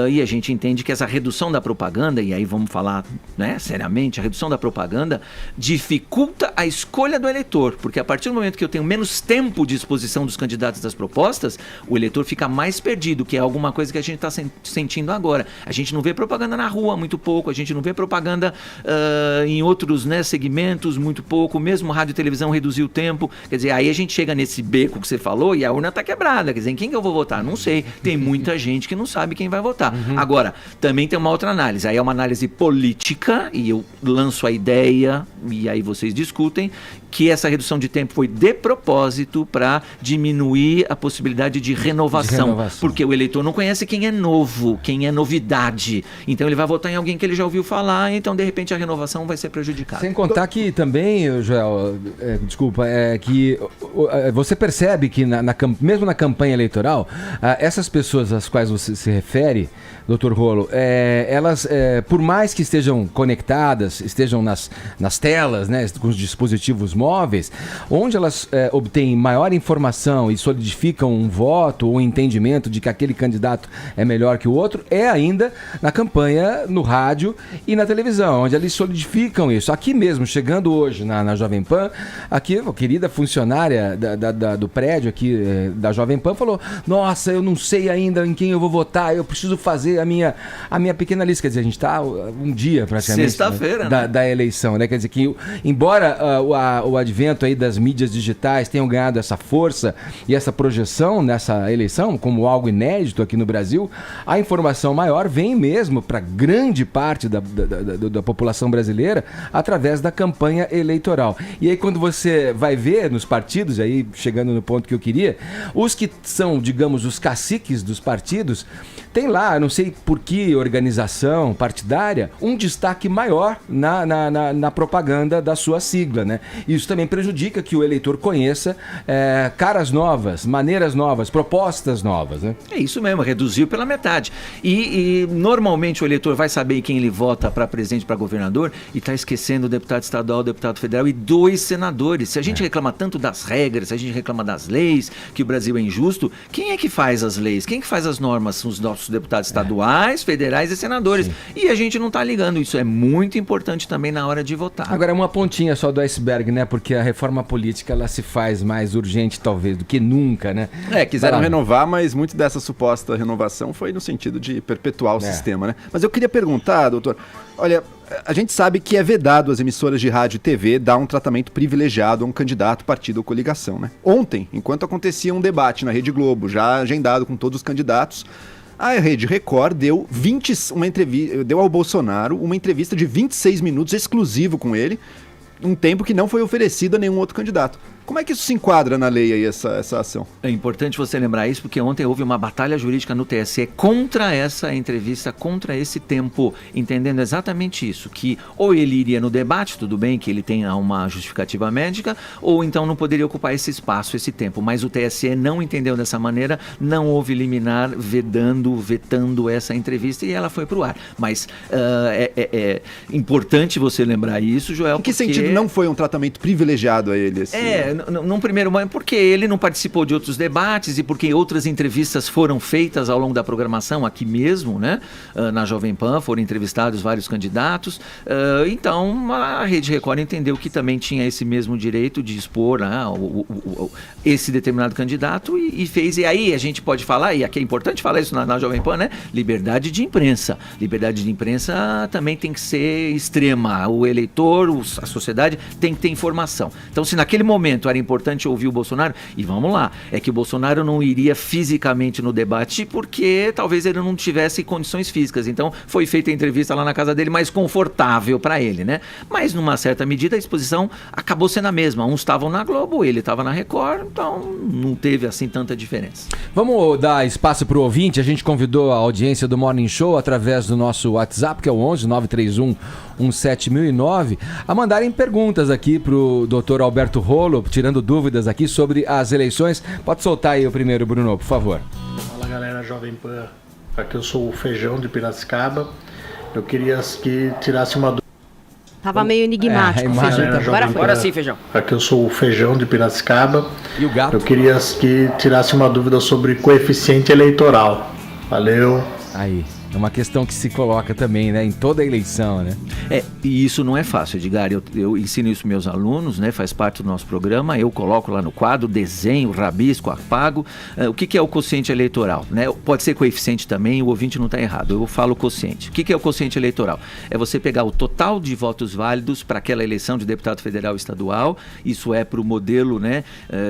Speaker 15: e a gente entende que essa redução da propaganda, e aí vamos falar, né, seriamente, a redução da propaganda dificulta a escolha do eleitor, porque a partir do momento que eu tenho menos tempo de exposição dos candidatos das propostas, o eleitor fica mais perdido, que é alguma coisa que a gente está sentindo agora. A gente não vê propaganda na rua muito pouco, a gente não vê propaganda em outros, né, segmentos muito pouco, mesmo rádio e televisão reduziu o tempo, quer dizer, aí a gente chega nesse beco que você falou e a urna tá quebrada, quer dizer, em quem que eu vou votar? Não sei, tem muita gente que não sabe quem vai votar. Agora, também tem uma outra análise, aí é uma análise política, e eu lanço a ideia, e aí vocês discutem, que essa redução de tempo foi de propósito para diminuir a possibilidade de renovação, porque o eleitor não conhece quem é novo, quem é novidade, então ele vai votar em alguém que ele já ouviu falar, então de repente a renovação vai ser prejudicada.
Speaker 1: Sem contar que também, Joel, que você percebe que mesmo na campanha eleitoral, essas pessoas às quais você se refere, Dr. Rolo, elas, por mais que estejam conectadas, estejam nas telas, né, com os dispositivos móveis, onde elas obtêm maior informação e solidificam um voto ou um entendimento de que aquele candidato é melhor que o outro, é ainda na campanha, no rádio e na televisão, onde eles solidificam isso. Aqui mesmo, chegando hoje na Jovem Pan, aqui a querida funcionária do prédio aqui da Jovem Pan falou: nossa, eu não sei ainda em quem eu vou votar, eu preciso fazer a minha pequena lista. Quer dizer, a gente está um dia praticamente
Speaker 15: sexta-feira, né,
Speaker 1: da eleição, né? Quer dizer que, embora o advento aí das mídias digitais tenham ganhado essa força e essa projeção nessa eleição como algo inédito aqui no Brasil, a informação maior vem mesmo para grande parte da população brasileira através da campanha eleitoral. E aí quando você vai ver nos partidos, aí chegando no ponto que eu queria, os que são, digamos, os caciques dos partidos, tem lá, não sei por que organização partidária, um destaque maior na propaganda da sua sigla, né? Isso também prejudica que o eleitor conheça caras novas, maneiras novas, propostas novas, né?
Speaker 15: É isso mesmo, reduziu pela metade. E normalmente o eleitor vai saber quem ele vota para presidente, para governador, e está esquecendo o deputado estadual, o deputado federal e 2 senadores. Se a gente reclama tanto das regras, se a gente reclama das leis, que o Brasil é injusto, quem é que faz as leis? Quem é que faz as normas? São os nossos deputados estaduais, federais e senadores. Sim. E a gente não está ligando. Isso é muito importante também na hora de votar.
Speaker 1: Agora, uma pontinha só do iceberg, né? Porque a reforma política, ela se faz mais urgente, talvez, do que nunca, né?
Speaker 4: Quiseram renovar, mas muito dessa suposta renovação foi no sentido de perpetuar o sistema, né? Mas eu queria perguntar, doutor, olha, a gente sabe que é vedado às emissoras de rádio e TV dar um tratamento privilegiado a um candidato, partido ou coligação, né? Ontem, enquanto acontecia um debate na Rede Globo, já agendado com todos os candidatos, a Rede Record deu deu ao Bolsonaro uma entrevista de 26 minutos exclusivo com ele, um tempo que não foi oferecido a nenhum outro candidato. Como é que isso se enquadra na lei aí, essa ação?
Speaker 15: É importante você lembrar isso, porque ontem houve uma batalha jurídica no TSE contra essa entrevista, contra esse tempo, entendendo exatamente isso, que ou ele iria no debate, tudo bem que ele tenha uma justificativa médica, ou então não poderia ocupar esse espaço, esse tempo. Mas o TSE não entendeu dessa maneira, não houve liminar vetando essa entrevista e ela foi pro ar. Mas é importante você lembrar isso, Joel.
Speaker 4: Em que sentido não foi um tratamento privilegiado a ele?
Speaker 15: Num primeiro momento, porque ele não participou de outros debates e porque outras entrevistas foram feitas ao longo da programação aqui mesmo, né? Na Jovem Pan, foram entrevistados vários candidatos. Então, a Rede Record entendeu que também tinha esse mesmo direito de expor, né, esse determinado candidato e fez. E aí a gente pode falar, e aqui é importante falar isso na Jovem Pan, né? Liberdade de imprensa. Liberdade de imprensa também tem que ser extrema. O eleitor, a sociedade tem que ter informação. Então, se naquele momento era importante ouvir o Bolsonaro. E vamos lá, é que o Bolsonaro não iria fisicamente no debate porque talvez ele não tivesse condições físicas. Então foi feita a entrevista lá na casa dele mais confortável para ele, né? Mas numa certa medida a exposição acabou sendo a mesma. Uns estavam na Globo, ele estava na Record, então não teve assim tanta diferença.
Speaker 1: Vamos dar espaço para o ouvinte. A gente convidou a audiência do Morning Show através do nosso WhatsApp, que é o 11 931 17009, a mandarem perguntas aqui pro Dr. Alberto Rolo, tirando dúvidas aqui sobre as eleições. Pode soltar aí o primeiro, Bruno, por favor.
Speaker 16: Fala, galera Jovem Pan. Aqui eu sou o Feijão de Piracicaba. Eu queria que tirasse uma dúvida.
Speaker 2: Tava meio enigmático, Feijão.
Speaker 11: Agora sim, Feijão.
Speaker 16: Aqui eu sou o Feijão de Piracicaba.
Speaker 1: E o gato?
Speaker 16: Eu queria que tirasse uma dúvida sobre coeficiente eleitoral. Valeu.
Speaker 1: Aí. É uma questão que se coloca também, né, em toda a eleição, né?
Speaker 15: E isso não é fácil, Edgar. Eu ensino isso para meus alunos, né? Faz parte do nosso programa. Eu coloco lá no quadro, desenho, rabisco, apago. O que é o quociente eleitoral? Né? Pode ser coeficiente também, o ouvinte não está errado. Eu falo quociente. O que é o quociente eleitoral? É você pegar o total de votos válidos para aquela eleição de deputado federal e estadual. Isso é para o modelo, né,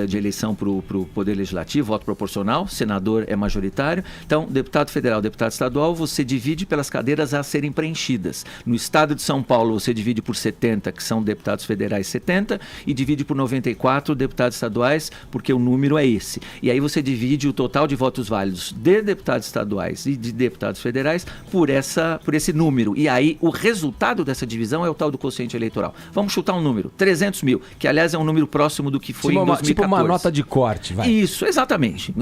Speaker 15: de eleição para o Poder Legislativo, voto proporcional. Senador é majoritário. Então, deputado federal, deputado estadual, você divide pelas cadeiras a serem preenchidas. No estado de São Paulo, você divide por 70, que são deputados federais 70, e divide por 94 deputados estaduais, porque o número é esse. E aí você divide o total de votos válidos de deputados estaduais e de deputados federais por esse número. E aí o resultado dessa divisão é o tal do quociente eleitoral. Vamos chutar um número, 300 mil, que aliás é um número próximo do que foi em 2014.
Speaker 1: Tipo uma nota de corte, vai.
Speaker 15: Isso, exatamente.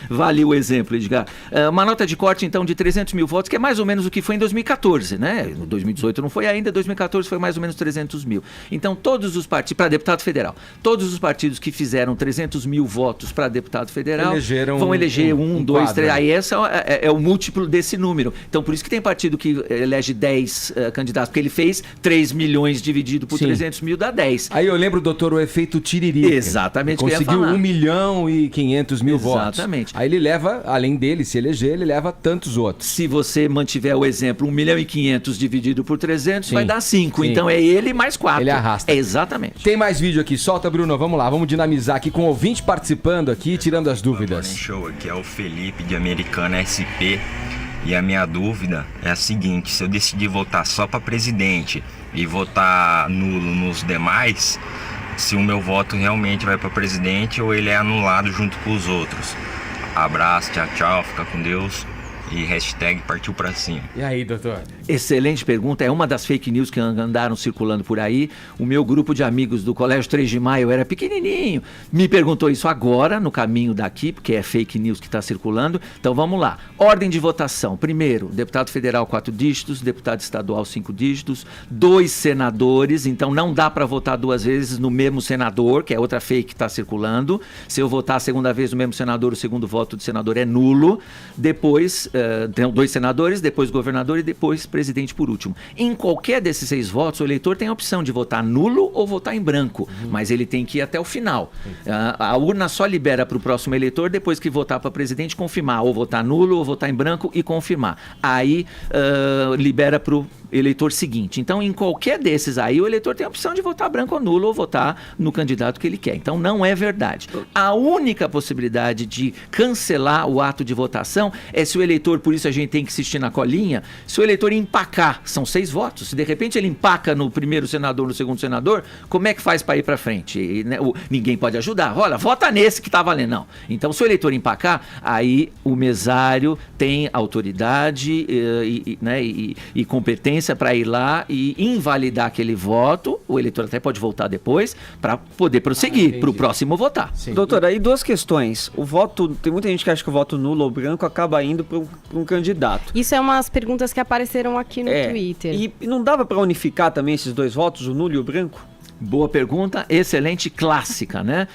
Speaker 15: Vale o exemplo, Edgar. Uma nota de corte, então, de 300 mil votos, que é mais ou menos o que foi em 2014, né? Em 2018 não foi ainda, 2014 foi mais ou menos 300 mil. Então, todos os partidos, para deputado federal, todos os partidos que fizeram 300 mil votos para deputado federal vão eleger um, dois, três. Aí esse é o múltiplo desse número. Então, por isso que tem partido que elege 10 candidatos, porque ele fez 3 milhões dividido por 300 mil, dá 10.
Speaker 1: Aí eu lembro, doutor, o efeito Tiririca.
Speaker 15: Exatamente.
Speaker 1: Conseguiu 1.500.000 votos.
Speaker 15: Exatamente.
Speaker 1: Aí ele leva, além dele, se eleger, ele leva tantos outros.
Speaker 15: Se você mantiver o exemplo 1.500.000 dividido por 300, vai dar 5.
Speaker 1: Sim.
Speaker 15: Então é ele mais 4.
Speaker 1: Ele arrasta.
Speaker 15: Exatamente.
Speaker 1: Tem mais vídeo aqui. Solta, Bruno. Vamos lá. Vamos dinamizar aqui com o ouvinte participando aqui, tirando as dúvidas.
Speaker 17: Show, aqui é o Felipe de Americana SP. E a minha dúvida é a seguinte: se eu decidir votar só para presidente e votar nulo nos demais, se o meu voto realmente vai para presidente ou ele é anulado junto com os outros. Abraço, tchau, tchau, fica com Deus. E hashtag partiu pra cima.
Speaker 1: E aí, doutor?
Speaker 15: Excelente pergunta. É uma das fake news que andaram circulando por aí. O meu grupo de amigos do Colégio 3 de Maio era pequenininho. Me perguntou isso agora, no caminho daqui, porque é fake news que está circulando. Então vamos lá. Ordem de votação. Primeiro, deputado federal 4 dígitos, deputado estadual 5 dígitos, 2 senadores. Então não dá para votar 2 vezes no mesmo senador, que é outra fake que está circulando. Se eu votar a segunda vez no mesmo senador, o segundo voto do senador é nulo. Depois... tem 2 senadores, depois governador e depois presidente por último. Em qualquer desses 6 votos, o eleitor tem a opção de votar nulo ou votar em branco, mas ele tem que ir até o final. A urna só libera para o próximo eleitor depois que votar para presidente confirmar, ou votar nulo ou votar em branco e confirmar. Aí libera para o eleitor seguinte. Então, em qualquer desses aí, o eleitor tem a opção de votar branco ou nulo ou votar no candidato que ele quer. Então, não é verdade. A única possibilidade de cancelar o ato de votação é se o eleitor, por isso a gente tem que insistir na colinha, se o eleitor empacar, são 6 votos, se de repente ele empaca no primeiro senador, no segundo senador, como é que faz para ir para frente? E, né, ninguém pode ajudar. Olha, vota nesse que tá valendo. Não. Então, se o eleitor empacar, aí o mesário tem autoridade e competência para ir lá e invalidar aquele voto. O eleitor até pode voltar depois para poder prosseguir para o próximo votar.
Speaker 11: Sim. Doutor, aí 2 questões. O voto, tem muita gente que acha que o voto nulo ou branco acaba indo para um candidato.
Speaker 2: Isso é umas perguntas que apareceram aqui no Twitter.
Speaker 11: E não dava para unificar também esses 2 votos, o nulo e o branco?
Speaker 15: Boa pergunta, excelente, clássica, né?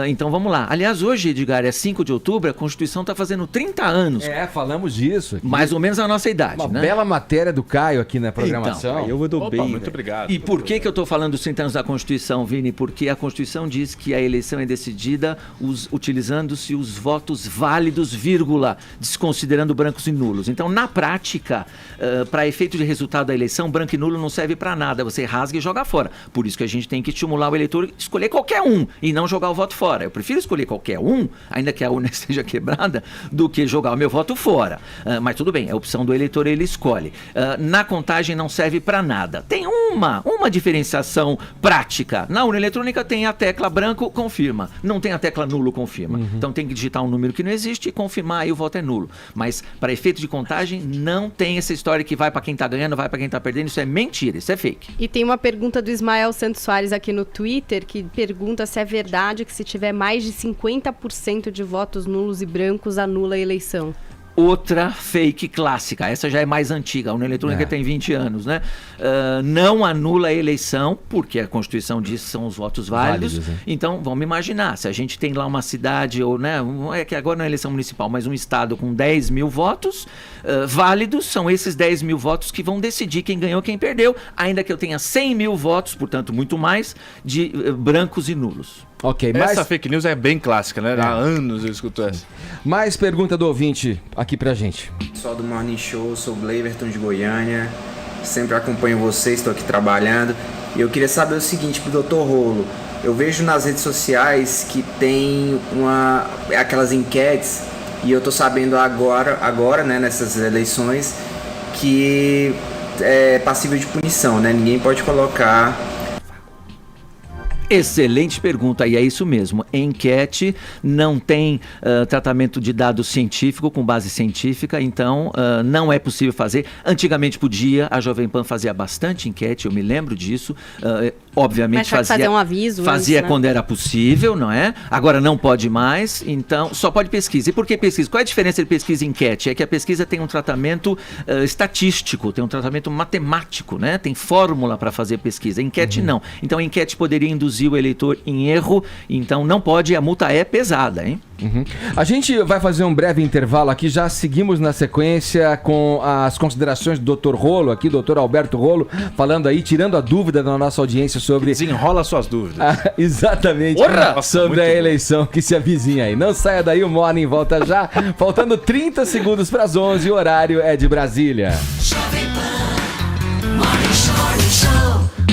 Speaker 15: Então vamos lá. Aliás, hoje, Edgar, é 5 de outubro, a Constituição está fazendo 30 anos.
Speaker 1: Falamos disso aqui.
Speaker 15: Mais ou menos a nossa idade,
Speaker 1: Uma bela matéria do Caio aqui na programação.
Speaker 11: Então, eu dou bem.
Speaker 5: Muito obrigado.
Speaker 15: E por que eu estou falando dos 30 anos da Constituição, Vini? Porque a Constituição diz que a eleição é decidida utilizando-se os votos válidos, vírgula, desconsiderando brancos e nulos. Então, na prática, para efeito de resultado da eleição, branco e nulo não serve para nada. Você rasga e joga fora. Por isso que a a gente tem que estimular o eleitor a escolher qualquer um e não jogar o voto fora. Eu prefiro escolher qualquer um, ainda que a urna esteja quebrada, do que jogar o meu voto fora. Mas tudo bem, é a opção do eleitor, ele escolhe. Na contagem não serve para nada. Tem uma diferenciação prática. Na urna eletrônica tem a tecla branco, confirma. Não tem a tecla nulo, confirma. Então tem que digitar um número que não existe e confirmar, aí o voto é nulo. Mas para efeito de contagem não tem essa história que vai para quem tá ganhando, vai para quem tá perdendo. Isso é mentira, isso é fake.
Speaker 2: E tem uma pergunta do Ismael Santos Soares aqui no Twitter, que pergunta se é verdade que se tiver mais de 50% de votos nulos e brancos, anula a eleição.
Speaker 15: Outra fake clássica, essa já é mais antiga, a urna eletrônica tem 20 anos, né? Não anula a eleição, porque a Constituição diz que são os votos válidos. Então, vamos imaginar, se a gente tem lá uma cidade, ou né, é que agora não é eleição municipal, mas um estado com 10 mil votos válidos, são esses 10 mil votos que vão decidir quem ganhou, quem perdeu, ainda que eu tenha 100 mil votos, portanto, muito mais, de brancos e nulos.
Speaker 1: Ok,
Speaker 5: essa fake news é bem clássica, né? Há anos eu escuto essa.
Speaker 1: Mais pergunta do ouvinte aqui pra gente.
Speaker 18: Pessoal do Morning Show, sou o Gleiverton de Goiânia, sempre acompanho vocês, estou aqui trabalhando. E eu queria saber o seguinte pro Dr. Rolo. Eu vejo nas redes sociais que tem aquelas enquetes, e eu tô sabendo agora, né, nessas eleições, que é passível de punição, né? Ninguém pode colocar...
Speaker 15: Excelente pergunta, e é isso mesmo. Enquete não tem tratamento de dado científico, com base científica, então não é possível fazer. Antigamente podia, a Jovem Pan fazia bastante enquete, eu me lembro disso. Obviamente
Speaker 2: fazer um aviso
Speaker 15: fazia
Speaker 2: antes, né?
Speaker 15: Quando era possível, não é? Agora não pode mais, então só pode pesquisa. E por que pesquisa? Qual é a diferença de pesquisa e enquete? É que a pesquisa tem um tratamento estatístico, tem um tratamento matemático, né? Tem fórmula para fazer pesquisa. Enquete não. Então a enquete poderia induzir o eleitor em erro, então não pode, a multa é pesada, hein?
Speaker 1: A gente vai fazer um breve intervalo aqui, já seguimos na sequência com as considerações do Dr. Rolo aqui, Dr. Alberto Rolo, falando aí, tirando a dúvida da nossa audiência sobre...
Speaker 5: Desenrola suas dúvidas.
Speaker 1: Exatamente. Sobre a eleição que se avizinha aí. Não saia daí, o Morning volta já. Faltando 30 segundos para as 11, o horário é de Brasília.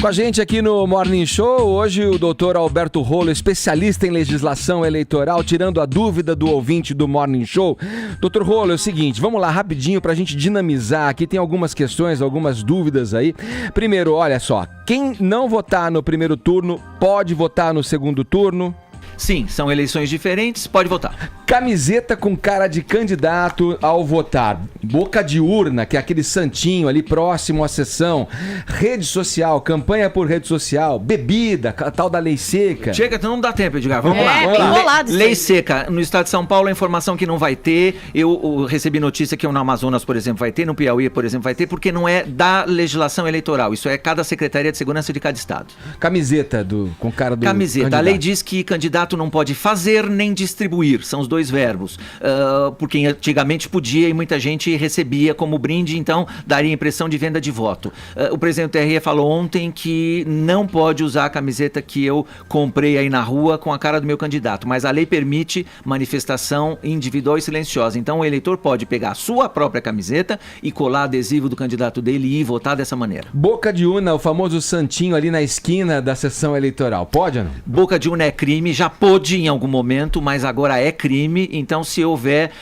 Speaker 1: Com a gente aqui no Morning Show, hoje o Dr. Alberto Rolo, especialista em legislação eleitoral, tirando a dúvida do ouvinte do Morning Show. Dr. Rolo, é o seguinte, vamos lá rapidinho pra gente dinamizar, aqui tem algumas questões, algumas dúvidas aí. Primeiro, olha só, quem não votar no primeiro turno pode votar no segundo turno?
Speaker 15: Sim, são eleições diferentes, pode votar.
Speaker 1: Camiseta com cara de candidato ao votar. Boca de urna, que é aquele santinho ali próximo à sessão. Rede social, campanha por rede social. Bebida, a tal da lei seca.
Speaker 15: Chega, então não dá tempo, Edgar. Vamos lá. Lei seca. No estado de São Paulo, a informação que não vai ter. Eu recebi notícia que no Amazonas, por exemplo, vai ter. No Piauí, por exemplo, vai ter. Porque não é da legislação eleitoral. Isso é cada Secretaria de Segurança de cada estado.
Speaker 1: Camiseta com cara do
Speaker 15: Camiseta.
Speaker 1: candidato.
Speaker 15: A lei diz que candidato não pode fazer nem distribuir, são os dois verbos, porque antigamente podia e muita gente recebia como brinde, então daria impressão de venda de voto. O presidente do TRE falou ontem que não pode usar a camiseta que eu comprei aí na rua com a cara do meu candidato, mas a lei permite manifestação individual e silenciosa, então o eleitor pode pegar a sua própria camiseta e colar adesivo do candidato dele e ir votar dessa maneira.
Speaker 1: Boca de urna, o famoso santinho ali na esquina da sessão eleitoral, pode ou não?
Speaker 15: Boca de urna é crime, já pôde em algum momento, mas agora é crime, então se houver,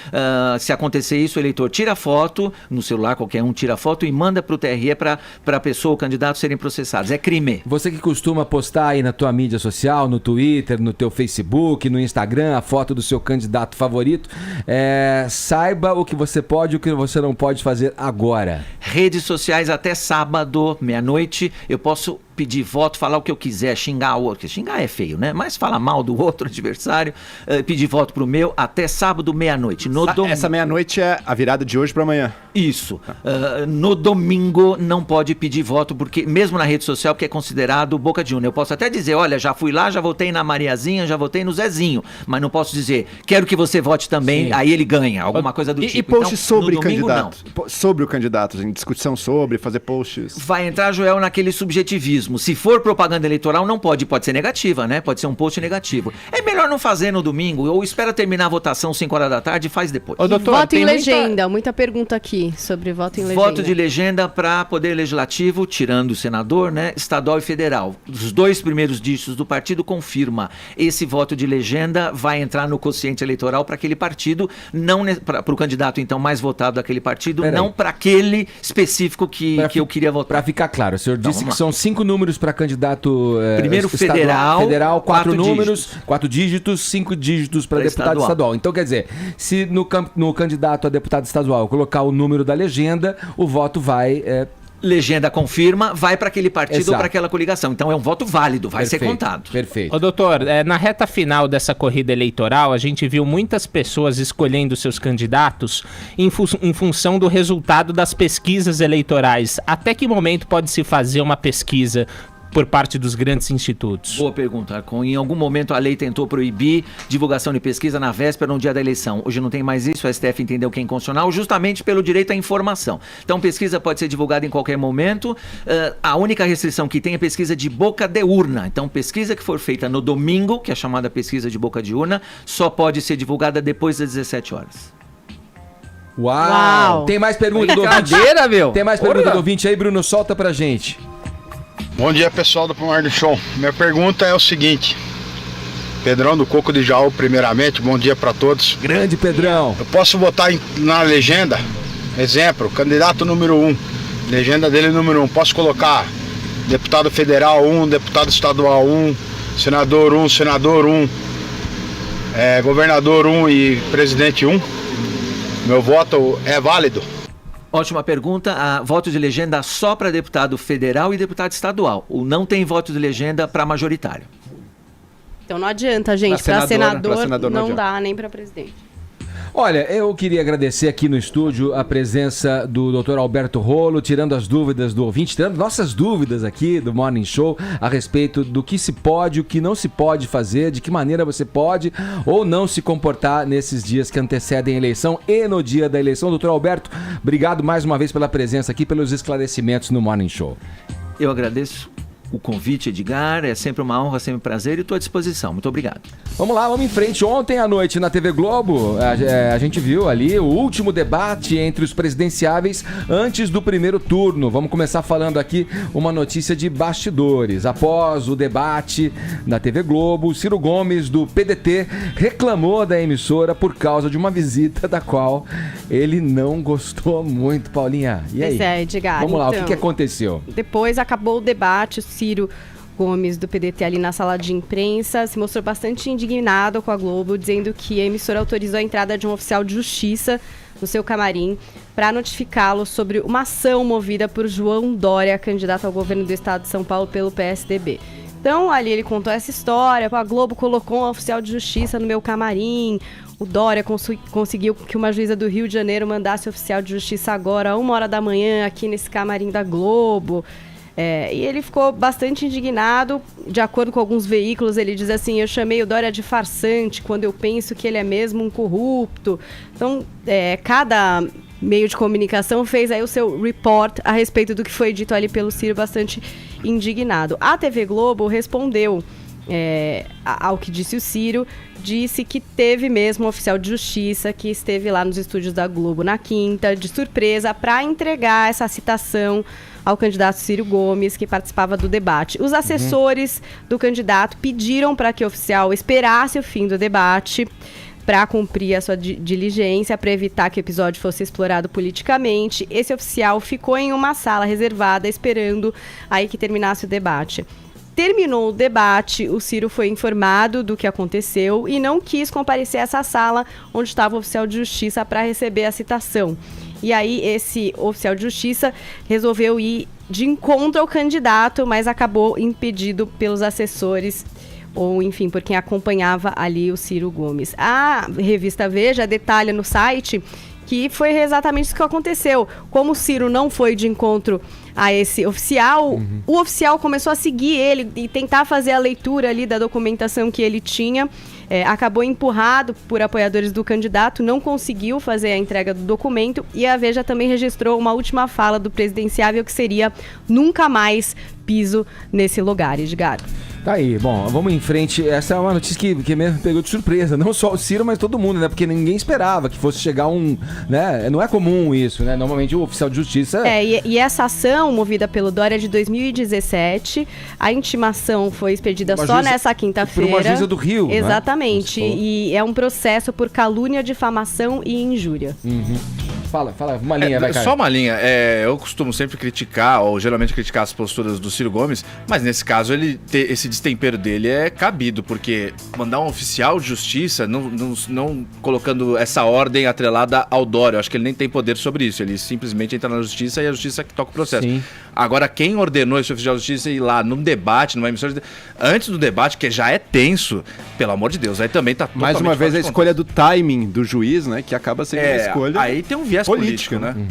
Speaker 15: se acontecer isso, o eleitor tira foto, no celular qualquer um tira foto e manda para o TRE para a pessoa, o candidato serem processados, é crime.
Speaker 1: Você que costuma postar aí na tua mídia social, no Twitter, no teu Facebook, no Instagram, a foto do seu candidato favorito, saiba o que você pode e o que você não pode fazer agora.
Speaker 15: Redes sociais até sábado, meia-noite, eu posso pedir voto, falar o que eu quiser, xingar o outro. Xingar é feio, né? Mas falar mal do outro adversário, pedir voto pro meu até sábado, meia-noite.
Speaker 4: Essa meia-noite é a virada de hoje para amanhã.
Speaker 15: Isso. No domingo não pode pedir voto, porque mesmo na rede social, porque é considerado boca de urna. Eu posso até dizer, olha, já fui lá, já votei na Mariazinha, já votei no Zezinho, mas não posso dizer, quero que você vote também, sim, aí ele ganha, alguma coisa do tipo.
Speaker 4: E post
Speaker 15: então,
Speaker 4: sobre
Speaker 15: domingo,
Speaker 4: candidato? Sobre o candidato, em discussão sobre, fazer posts?
Speaker 15: Vai entrar, Joel, naquele subjetivismo. mesmo. Se for propaganda eleitoral, não pode ser negativa, né? Pode ser um post negativo. É melhor não fazer no domingo, ou espera terminar a votação 5 horas da tarde e faz depois.
Speaker 2: Ô, doutor, voto em legenda, muita pergunta aqui sobre voto em legenda.
Speaker 15: Voto de legenda para poder legislativo, tirando o senador, né? Estadual e federal. Os 2 primeiros dígitos do partido confirma. Esse voto de legenda vai entrar no quociente eleitoral para aquele partido, não para o candidato então mais votado daquele partido, não para aquele específico que eu queria votar.
Speaker 1: Para ficar claro, o senhor disse que são 5 números para candidato
Speaker 15: primeiro
Speaker 1: federal, 4 números, 4 dígitos, 5 dígitos para deputado estadual. Então quer dizer, se no candidato a deputado estadual colocar o número da legenda, o voto vai...
Speaker 15: Legenda confirma, vai para aquele partido ou para aquela coligação. Então é um voto válido, vai ser contado.
Speaker 1: Perfeito.
Speaker 13: Ô, doutor, na reta final dessa corrida eleitoral, a gente viu muitas pessoas escolhendo seus candidatos em função do resultado das pesquisas eleitorais. Até que momento pode se fazer uma pesquisa por parte dos grandes institutos?
Speaker 15: Boa pergunta, Arcon. Em algum momento a lei tentou proibir divulgação de pesquisa na véspera, no dia da eleição. Hoje não tem mais isso, o STF entendeu que é inconstitucional, justamente pelo direito à informação. Então pesquisa pode ser divulgada em qualquer momento. A única restrição que tem é pesquisa de boca de urna. Então pesquisa que for feita no domingo, que é chamada pesquisa de boca de urna, só pode ser divulgada depois das 17 horas.
Speaker 1: Uau! Tem mais pergunta do ouvinte? Tem mais pergunta do ouvinte aí, Bruno? Solta pra gente.
Speaker 19: Bom dia, pessoal do Morning Show. Minha pergunta é o seguinte: Pedrão do Coco de Jaú, primeiramente, bom dia para todos.
Speaker 1: Grande Pedrão.
Speaker 19: Eu posso votar na legenda? Exemplo, candidato número 1, legenda dele número 1. Posso colocar deputado federal 1, deputado estadual 1, senador 1, senador 1, governador 1 e presidente 1? Meu voto é válido?
Speaker 15: Ótima pergunta. Voto de legenda só para deputado federal e deputado estadual. Não tem voto de legenda para majoritário.
Speaker 2: Então não adianta, gente. Para senador não dá, nem para presidente.
Speaker 1: Olha, eu queria agradecer aqui no estúdio a presença do Dr. Alberto Rolo, tirando as dúvidas do ouvinte, tirando nossas dúvidas aqui do Morning Show a respeito do que se pode, o que não se pode fazer, de que maneira você pode ou não se comportar nesses dias que antecedem a eleição e no dia da eleição. Dr. Alberto, obrigado mais uma vez pela presença aqui, pelos esclarecimentos no Morning Show.
Speaker 15: Eu agradeço o convite, Edgar, é sempre uma honra, sempre um prazer e estou à disposição. Muito obrigado.
Speaker 1: Vamos lá, vamos em frente. Ontem à noite na TV Globo, a gente viu ali o último debate entre os presidenciáveis antes do primeiro turno. Vamos começar falando aqui uma notícia de bastidores. Após o debate na TV Globo, Ciro Gomes, do PDT, reclamou da emissora por causa de uma visita da qual ele não gostou muito, Paulinha. E aí?
Speaker 2: Pois é, Edgar.
Speaker 1: Vamos lá, o que aconteceu?
Speaker 2: Depois acabou o debate, Ciro Gomes, do PDT, ali na sala de imprensa, se mostrou bastante indignado com a Globo, dizendo que a emissora autorizou a entrada de um oficial de justiça no seu camarim para notificá-lo sobre uma ação movida por João Dória, candidato ao governo do estado de São Paulo pelo PSDB. Então, ali ele contou essa história, a Globo colocou um oficial de justiça no meu camarim, o Dória conseguiu que uma juíza do Rio de Janeiro mandasse oficial de justiça agora, 1h da manhã, aqui nesse camarim da Globo. E ele ficou bastante indignado. De acordo com alguns veículos, ele diz assim: eu chamei o Dória de farsante quando eu penso que ele é mesmo um corrupto. Então, cada meio de comunicação fez aí o seu report a respeito do que foi dito ali pelo Ciro, bastante indignado. A TV Globo respondeu ao que disse o Ciro, disse que teve mesmo um oficial de justiça que esteve lá nos estúdios da Globo na quinta, de surpresa, para entregar essa citação ao candidato Ciro Gomes, que participava do debate. Os assessores do candidato pediram para que o oficial esperasse o fim do debate para cumprir a sua diligência, para evitar que o episódio fosse explorado politicamente. Esse oficial ficou em uma sala reservada esperando aí que terminasse o debate. Terminou o debate, o Ciro foi informado do que aconteceu e não quis comparecer a essa sala onde estava o oficial de justiça para receber a citação. E aí esse oficial de justiça resolveu ir de encontro ao candidato, mas acabou impedido pelos assessores, ou enfim, por quem acompanhava ali o Ciro Gomes. A revista Veja detalha no site que foi exatamente isso que aconteceu. Como o Ciro não foi de encontro a esse oficial, o oficial começou a seguir ele e tentar fazer a leitura ali da documentação que ele tinha. acabou empurrado por apoiadores do candidato, não conseguiu fazer a entrega do documento, e a Veja também registrou uma última fala do presidenciável que seria: nunca mais piso nesse lugar, Edgar.
Speaker 1: Tá aí, bom, vamos em frente. Essa é uma notícia que mesmo pegou de surpresa, não só o Ciro, mas todo mundo, né? Porque ninguém esperava que fosse chegar né? Não é comum isso, né? Normalmente o oficial de justiça...
Speaker 2: E essa ação, movida pelo Dória, de 2017, a intimação foi expedida só nessa quinta-feira.
Speaker 1: Por uma juíza do Rio,
Speaker 2: exatamente,
Speaker 1: né?
Speaker 2: E é um processo por calúnia, difamação e injúria.
Speaker 1: Uhum. Fala, uma linha, vai, Caio.
Speaker 5: Só uma linha. Eu costumo sempre criticar, ou geralmente criticar as posturas do Ciro Gomes, mas nesse caso esse destempero dele é cabido, porque mandar um oficial de justiça, não colocando essa ordem atrelada ao Dória, eu acho que ele nem tem poder sobre isso, ele simplesmente entra na justiça e a justiça que toca o processo. Sim. Agora, quem ordenou esse oficial de justiça ir lá num debate, numa emissora antes do debate, que já é tenso, pelo amor de Deus, aí também tá
Speaker 4: mais uma vez a escolha do timing do juiz, né, que acaba sendo uma escolha.
Speaker 5: Aí tem um viés político, né?
Speaker 1: Uhum.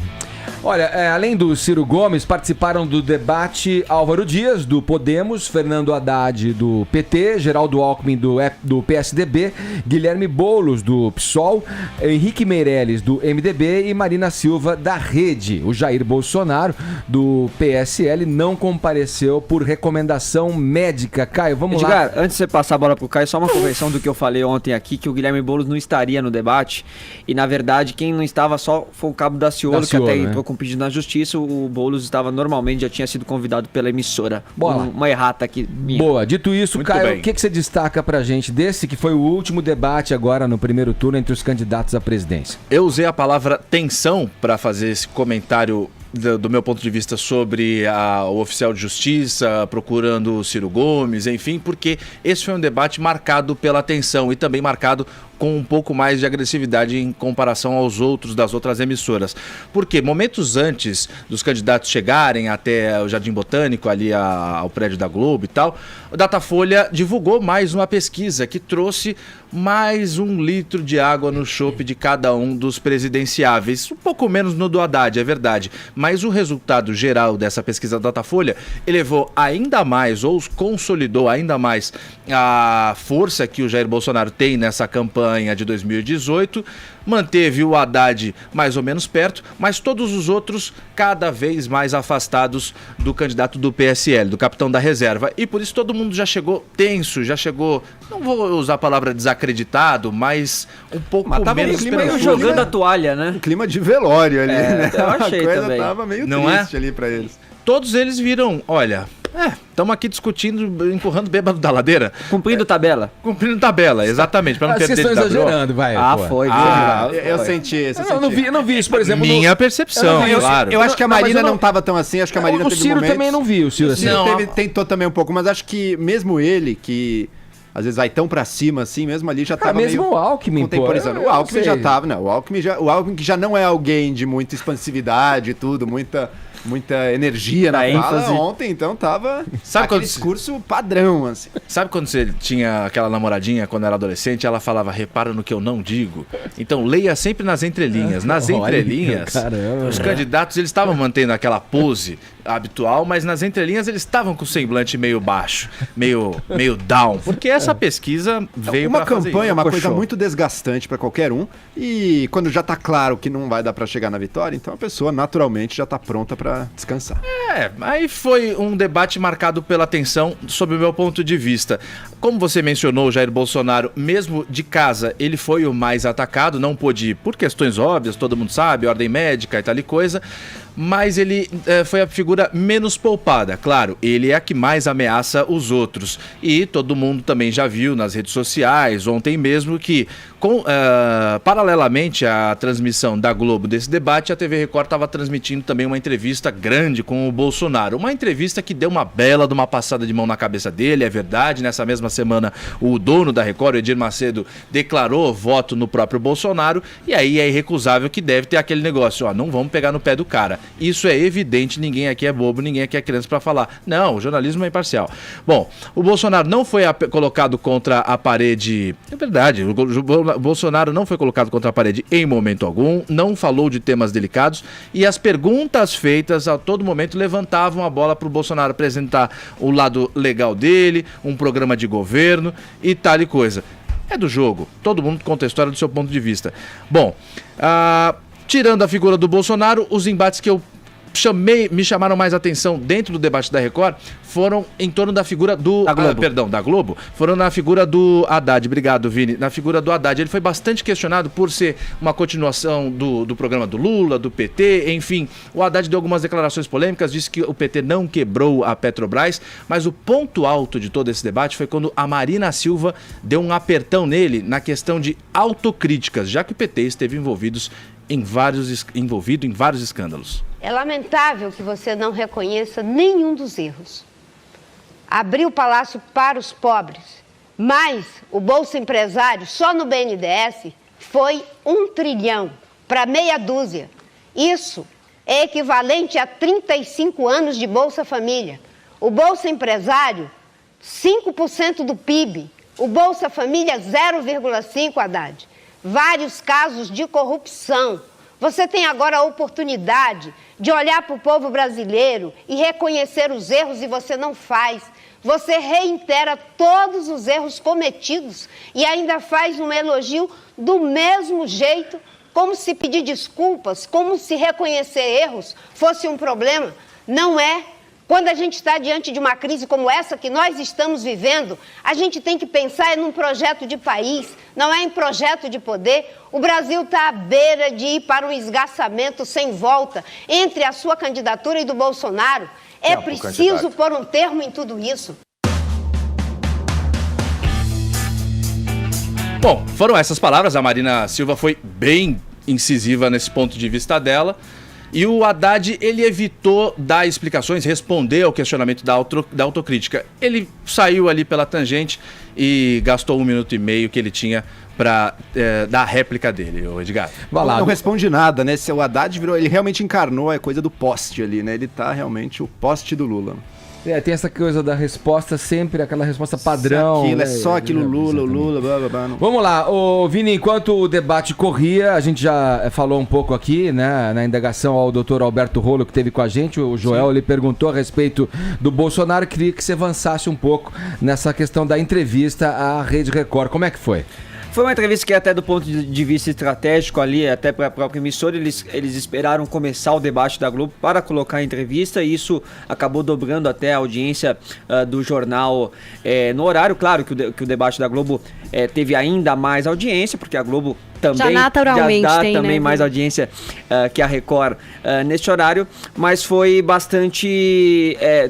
Speaker 1: Olha, além do Ciro Gomes, participaram do debate Álvaro Dias, do Podemos, Fernando Haddad, do PT, Geraldo Alckmin, do PSDB, Guilherme Boulos, do PSOL, Henrique Meirelles, do MDB e Marina Silva, da Rede. O Jair Bolsonaro, do PSL, não compareceu por recomendação médica. Caio, vamos lá.
Speaker 11: Edgar, antes de você passar a bola pro Caio, só uma correção do que eu falei ontem aqui, que o Guilherme Boulos não estaria no debate, e na verdade quem não estava só foi o Cabo Daciolo, que até entrou com pedido na justiça. O Boulos estava normalmente, já tinha sido convidado pela emissora. Uma errata aqui minha.
Speaker 1: Boa, dito isso, muito Caio, o que você destaca pra gente desse que foi o último debate agora no primeiro turno entre os candidatos à presidência?
Speaker 5: Eu usei a palavra tensão para fazer esse comentário do meu ponto de vista sobre o oficial de justiça procurando o Ciro Gomes, enfim, porque esse foi um debate marcado pela tensão e também marcado com um pouco mais de agressividade em comparação aos outros das outras emissoras. Porque momentos antes dos candidatos chegarem até o Jardim Botânico, ali ao prédio da Globo e tal, o Datafolha divulgou mais uma pesquisa que trouxe mais 1 litro de água no chope de cada um dos presidenciáveis. Um pouco menos no do Haddad, é verdade. Mas o resultado geral dessa pesquisa da Datafolha elevou ainda mais, ou consolidou ainda mais, a força que o Jair Bolsonaro tem nessa campanha de 2018, manteve o Haddad mais ou menos perto, mas todos os outros cada vez mais afastados do candidato do PSL, do capitão da reserva. E por isso todo mundo já chegou tenso, já chegou, não vou usar a palavra desacreditado, mas um pouco menos
Speaker 11: meio jogando a toalha, né?
Speaker 4: Um clima de velório ali, né?
Speaker 11: Eu achei
Speaker 4: a coisa
Speaker 11: também.
Speaker 4: tava meio
Speaker 5: não
Speaker 4: triste ali pra eles.
Speaker 5: Todos eles viram, olha... estamos aqui discutindo, empurrando bêbado da ladeira.
Speaker 11: Cumprindo tabela.
Speaker 5: Cumprindo tabela, exatamente, para não perder
Speaker 1: vocês estão exagerando, vai.
Speaker 11: Foi.
Speaker 4: Eu senti isso.
Speaker 1: Eu não vi isso, por exemplo.
Speaker 5: Minha percepção, claro.
Speaker 4: Eu acho que a Marina não estava tão assim, acho que a Marina teve
Speaker 1: momentos... O Ciro também não viu, o Ciro assim.
Speaker 4: Tentou também um pouco, mas acho que mesmo ele, que... às vezes vai tão pra cima assim, mesmo ali já tava
Speaker 1: mesmo
Speaker 4: meio...
Speaker 1: o Alckmin,
Speaker 4: contemporizando. O Alckmin já tava, né? O Alckmin que já não é alguém de muita expansividade e tudo, muita energia na fala. Ontem, então, tava aquele discurso padrão, assim.
Speaker 5: Sabe quando você tinha aquela namoradinha, quando era adolescente, ela falava, repara no que eu não digo? Então, leia sempre nas entrelinhas. Nas entrelinhas, os candidatos, eles estavam mantendo aquela pose habitual, mas nas entrelinhas eles estavam com o semblante meio baixo, meio down, porque essa pesquisa veio
Speaker 4: uma
Speaker 5: pra fazer
Speaker 4: campanha,
Speaker 5: isso.
Speaker 4: uma coisa muito desgastante para qualquer um, e quando já tá claro que não vai dar para chegar na vitória, então a pessoa naturalmente já tá pronta para descansar.
Speaker 5: Aí foi um debate marcado pela tensão, sob o meu ponto de vista. Como você mencionou, o Jair Bolsonaro, mesmo de casa, ele foi o mais atacado, não pôde ir por questões óbvias, todo mundo sabe, ordem médica e tal e coisa, mas ele foi a figura menos poupada. Claro, ele é a que mais ameaça os outros. E todo mundo também já viu nas redes sociais, ontem mesmo, que paralelamente à transmissão da Globo desse debate, a TV Record estava transmitindo também uma entrevista grande com o Bolsonaro. Uma entrevista que deu uma bela de uma passada de mão na cabeça dele, é verdade. Nessa mesma semana, o dono da Record, o Edir Macedo, declarou voto no próprio Bolsonaro. E aí é irrecusável que deve ter aquele negócio, não vamos pegar no pé do cara. Isso é evidente, ninguém aqui é bobo, ninguém aqui é criança para falar. Não, o jornalismo é imparcial. Bom, o Bolsonaro não foi colocado contra a parede... É verdade, o Bolsonaro não foi colocado contra a parede em momento algum, não falou de temas delicados e as perguntas feitas a todo momento levantavam a bola para o Bolsonaro apresentar o lado legal dele, um programa de governo e tal e coisa. É do jogo. Todo mundo conta a história do seu ponto de vista. Bom, tirando a figura do Bolsonaro, os embates que eu me chamaram mais atenção dentro do debate da Record foram em torno da figura do... da Globo. Foram na figura do Haddad. Obrigado, Vini. Na figura do Haddad. Ele foi bastante questionado por ser uma continuação do programa do Lula, do PT, enfim. O Haddad deu algumas declarações polêmicas, disse que o PT não quebrou a Petrobras, mas o ponto alto de todo esse debate foi quando a Marina Silva deu um apertão nele na questão de autocríticas, já que o PT esteve envolvido em vários escândalos.
Speaker 20: É lamentável que você não reconheça nenhum dos erros. Abriu o palácio para os pobres, mas o Bolsa Empresário, só no BNDES, foi 1 trilhão para meia dúzia. Isso é equivalente a 35 anos de Bolsa Família. O Bolsa Empresário, 5% do PIB. O Bolsa Família, 0,5%, Haddad. Vários casos de corrupção. Você tem agora a oportunidade de olhar para o povo brasileiro e reconhecer os erros e você não faz. Você reitera todos os erros cometidos e ainda faz um elogio do mesmo jeito, como se pedir desculpas, como se reconhecer erros fosse um problema. Não é. Quando a gente está diante de uma crise como essa que nós estamos vivendo, a gente tem que pensar num projeto de país, não é em projeto de poder. O Brasil está à beira de ir para um esgarçamento sem volta entre a sua candidatura e do Bolsonaro. É preciso pôr um termo em tudo isso.
Speaker 5: Bom, foram essas palavras. A Marina Silva foi bem incisiva nesse ponto de vista dela. E o Haddad, ele evitou dar explicações, responder ao questionamento da autocrítica. Ele saiu ali pela tangente e gastou 1 minuto e meio que ele tinha para dar a réplica dele, o Edgar.
Speaker 4: Não responde nada, né? Se o Haddad virou, ele realmente encarnou a coisa do poste ali, né? Ele tá realmente o poste do Lula.
Speaker 1: Tem essa coisa da resposta sempre, aquela resposta padrão.
Speaker 4: É só aquilo, Lula, blá, blá, blá.
Speaker 1: Vamos lá, Vini, enquanto o debate corria, a gente já falou um pouco aqui, né, na indagação ao doutor Alberto Rolo, que esteve com a gente, o Joel, ele perguntou a respeito do Bolsonaro, queria que você avançasse um pouco nessa questão da entrevista à Rede Record. Como é que foi?
Speaker 11: Foi uma entrevista que até do ponto de vista estratégico ali, até para a própria emissora, eles esperaram começar o debate da Globo para colocar a entrevista e isso acabou dobrando até a audiência do jornal no horário. Claro que o debate da Globo teve ainda mais audiência, porque a Globo também
Speaker 2: já naturalmente
Speaker 11: dá
Speaker 2: tem,
Speaker 11: também, né, mais audiência que a Record neste horário, mas foi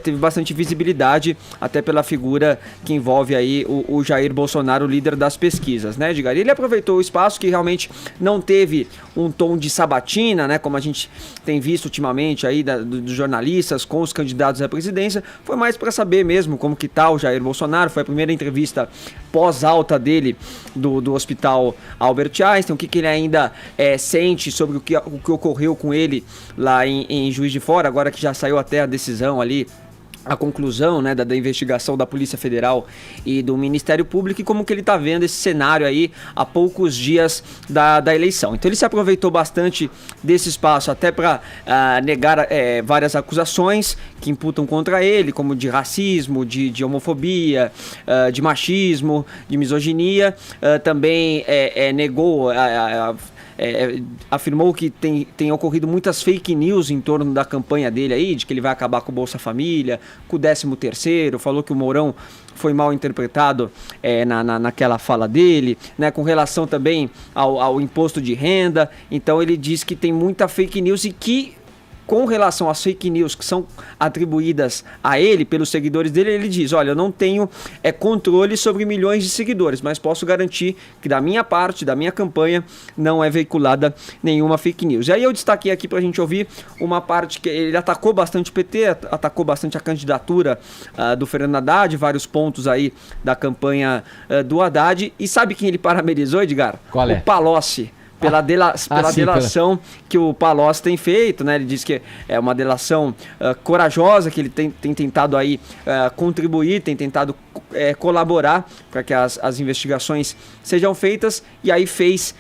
Speaker 11: teve bastante visibilidade até pela figura que envolve aí o Jair Bolsonaro, líder das pesquisas, né, Edgar? Ele aproveitou o espaço que realmente não teve um tom de sabatina, né, como a gente tem visto ultimamente aí dos jornalistas com os candidatos à presidência, foi mais para saber mesmo como que tá o Jair Bolsonaro. Foi a primeira entrevista pós-alta dele do Hospital Albert Einstein, o que ele ainda sente sobre o que ocorreu com ele lá em Juiz de Fora, agora que já saiu até a decisão ali, a conclusão, né, da investigação da Polícia Federal e do Ministério Público, e como que ele está vendo esse cenário aí a poucos dias da eleição. Então ele se aproveitou bastante desse espaço até para negar várias acusações que imputam contra ele, como de racismo, de homofobia, de machismo, de misoginia. Também negou afirmou que tem ocorrido muitas fake news em torno da campanha dele aí, de que ele vai acabar com o Bolsa Família, com o 13º, falou que o Mourão foi mal interpretado naquela fala dele, né, com relação também ao imposto de renda. Então ele diz que tem muita fake news e que, com relação às fake news que são atribuídas a ele, pelos seguidores dele, ele diz: olha, eu não tenho controle sobre milhões de seguidores, mas posso garantir que da minha parte, da minha campanha, não é veiculada nenhuma fake news. E aí eu destaquei aqui pra gente ouvir uma parte que ele atacou bastante o PT, atacou bastante a candidatura do Fernando Haddad, vários pontos aí da campanha do Haddad. E sabe quem ele parabenizou, Edgar?
Speaker 1: Qual é?
Speaker 11: O Palocci. Pela delação que o Palocci tem feito, né? Ele diz que é uma delação corajosa, que ele tem tentado aí contribuir, tem tentado colaborar para que as investigações sejam feitas, e aí fez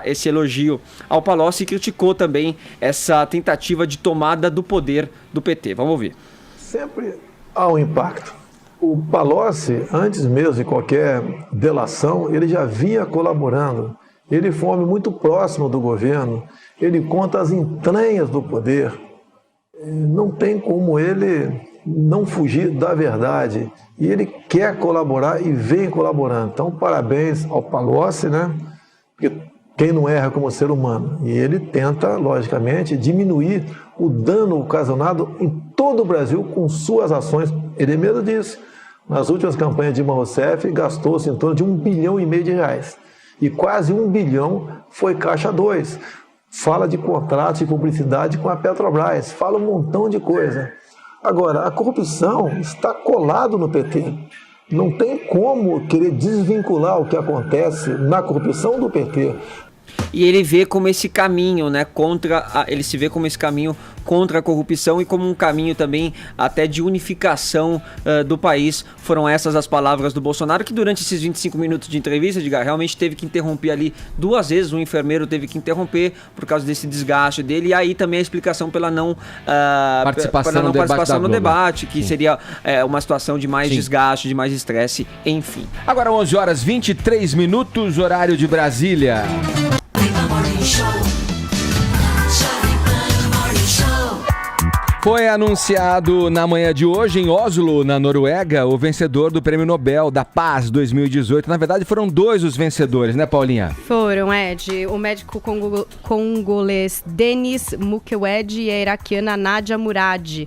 Speaker 11: esse elogio ao Palocci e criticou também essa tentativa de tomada do poder do PT. Vamos ouvir.
Speaker 21: Sempre há um impacto. O Palocci, antes mesmo de qualquer delação, ele já vinha colaborando. Ele foi um homem muito próximo do governo, ele conta as entranhas do poder. Não tem como ele não fugir da verdade. E ele quer colaborar e vem colaborando. Então, parabéns ao Palocci, né? Porque quem não erra como ser humano. E ele tenta, logicamente, diminuir o dano ocasionado em todo o Brasil com suas ações. Ele mesmo disse, nas últimas campanhas de Dilma Rousseff, gastou-se em torno de R$1,5 bilhão de reais. E quase 1 bilhão foi Caixa 2. Fala de contratos de publicidade com a Petrobras, fala um montão de coisa. Agora, a corrupção está colado no PT. Não tem como querer desvincular o que acontece na corrupção do PT.
Speaker 11: E ele vê como esse caminho, né, ele se vê como esse caminho contra a corrupção e como um caminho também até de unificação do país. Foram essas as palavras do Bolsonaro, que durante esses 25 minutos de entrevista, Edgar, realmente teve que interromper ali 2 vezes, o enfermeiro teve que interromper por causa desse desgaste dele, e aí também a explicação pela não participação no debate, que seria uma situação de mais desgaste, de mais estresse, enfim.
Speaker 1: Agora 11h23, horário de Brasília. Foi anunciado na manhã de hoje, em Oslo, na Noruega, o vencedor do Prêmio Nobel da Paz 2018. Na verdade, foram 2 os vencedores, né, Paulinha?
Speaker 2: Foram, Ed. O médico congolês Denis Mukwege e a iraquiana Nadia Murad.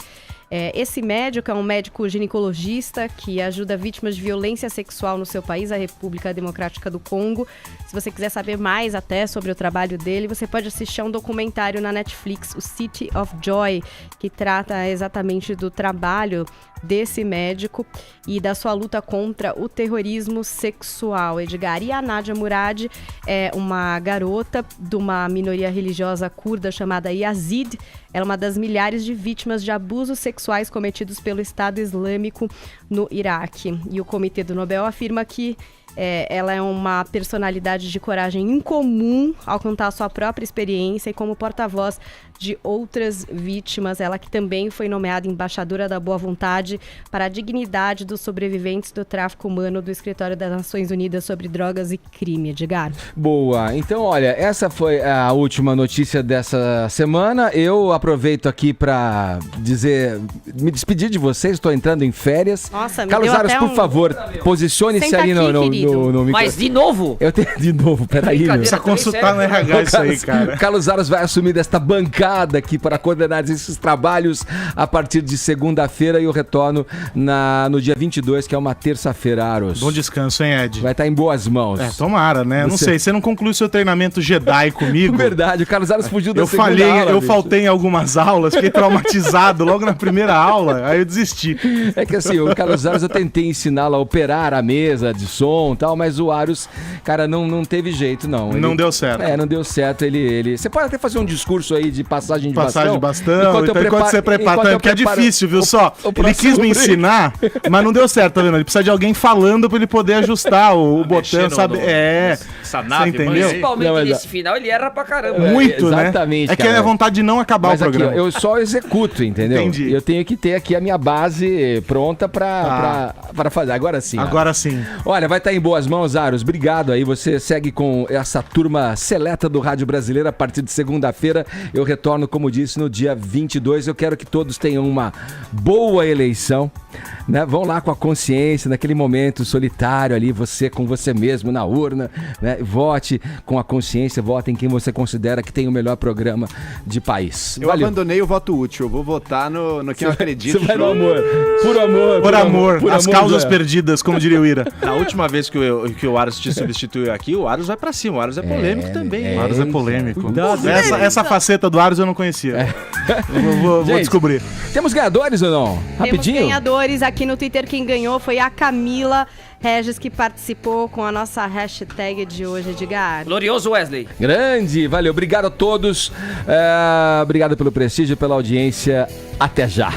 Speaker 2: Esse médico é um médico ginecologista que ajuda vítimas de violência sexual no seu país, a República Democrática do Congo. Se você quiser saber mais até sobre o trabalho dele, você pode assistir a um documentário na Netflix, o City of Joy, que trata exatamente do trabalho desse médico e da sua luta contra o terrorismo sexual, Edgar. E a Nadia Murad é uma garota de uma minoria religiosa curda chamada Yazid. Ela é uma das milhares de vítimas de abusos sexuais cometidos pelo Estado Islâmico no Iraque. E o Comitê do Nobel afirma que ela é uma personalidade de coragem incomum ao contar a sua própria experiência e como porta-voz de outras vítimas. Ela que também foi nomeada embaixadora da boa vontade para a dignidade dos sobreviventes do tráfico humano do Escritório das Nações Unidas sobre Drogas e Crime, Edgar.
Speaker 1: Boa. Então, olha, essa foi a última notícia dessa semana. Eu aproveito aqui para me despedir de vocês. Estou entrando em férias.
Speaker 2: Nossa, me
Speaker 1: Carlos
Speaker 2: deu
Speaker 1: Aros,
Speaker 2: até
Speaker 1: por favor, posicione-se ali no microfone.
Speaker 11: Mas de novo?
Speaker 1: Eu tenho de novo, peraí.
Speaker 22: Precisa consultar no RH isso aí, cara.
Speaker 1: Carlos Aros vai assumir desta bancada aqui para coordenar esses trabalhos a partir de segunda-feira, e eu retorno no dia 22, que é uma terça-feira, Aros.
Speaker 22: Bom descanso, hein, Ed?
Speaker 1: Vai estar em boas mãos.
Speaker 22: Tomara, né? Não sei, você não concluiu seu treinamento Jedi comigo?
Speaker 1: Verdade, o Carlos Aros fugiu da segunda aula.
Speaker 22: Eu faltei em algumas aulas, fiquei traumatizado logo na primeira aula, aí eu desisti.
Speaker 1: É que assim, o Carlos Aros eu tentei ensiná-lo a operar a mesa de som e tal, mas o Aros, cara, não teve jeito, não.
Speaker 22: Não deu certo.
Speaker 1: Não deu certo. Você pode até fazer um discurso aí de passagem de
Speaker 22: bastão. Enquanto você prepara, porque é
Speaker 1: preparo
Speaker 22: difícil, viu? Ele quis me ensinar, mas não deu certo, tá vendo? Ele precisa de alguém falando pra ele poder ajustar o botão, sabe?
Speaker 5: Essa nave,
Speaker 22: você entendeu?
Speaker 11: Principalmente nesse final, ele erra pra caramba.
Speaker 22: Muito, né?
Speaker 1: Exatamente,
Speaker 22: É que é a vontade de não acabar
Speaker 1: mas
Speaker 22: o programa.
Speaker 1: Aqui, eu só executo, entendeu?
Speaker 22: Entendi.
Speaker 1: Eu tenho que ter aqui a minha base pronta pra fazer. Agora sim.
Speaker 22: Agora sim.
Speaker 1: Olha, vai estar em boas mãos, Aros. Obrigado aí. Você segue com essa turma seleta do Rádio Brasileiro a partir de segunda-feira. Eu retorno, como disse, no dia 22. Eu quero que todos tenham uma boa eleição, né? Vão lá com a consciência, naquele momento solitário ali, você com você mesmo na urna, né? Vote com a consciência, vote em quem você considera que tem o melhor programa de país.
Speaker 4: Eu abandonei o voto útil, eu vou votar no que eu acredito.
Speaker 1: Você vai no amor. Por amor.
Speaker 22: As causas perdidas, como diria o Ira.
Speaker 5: Na última vez que o Aros te substituiu aqui, o Aros vai pra cima. O Aros é polêmico também.
Speaker 22: O Aros é polêmico.
Speaker 1: Cuidado,
Speaker 22: essa faceta do Aros eu não conhecia. Vou descobrir.
Speaker 1: Temos ganhadores ou não? Rapidinho.
Speaker 2: Temos ganhadores aqui no Twitter. Quem ganhou foi a Camila Regis, que participou com a nossa hashtag de hoje, Edgar.
Speaker 11: Glorioso Wesley.
Speaker 1: Grande, valeu. Obrigado a todos. Obrigado pelo prestígio, pela audiência. Até já.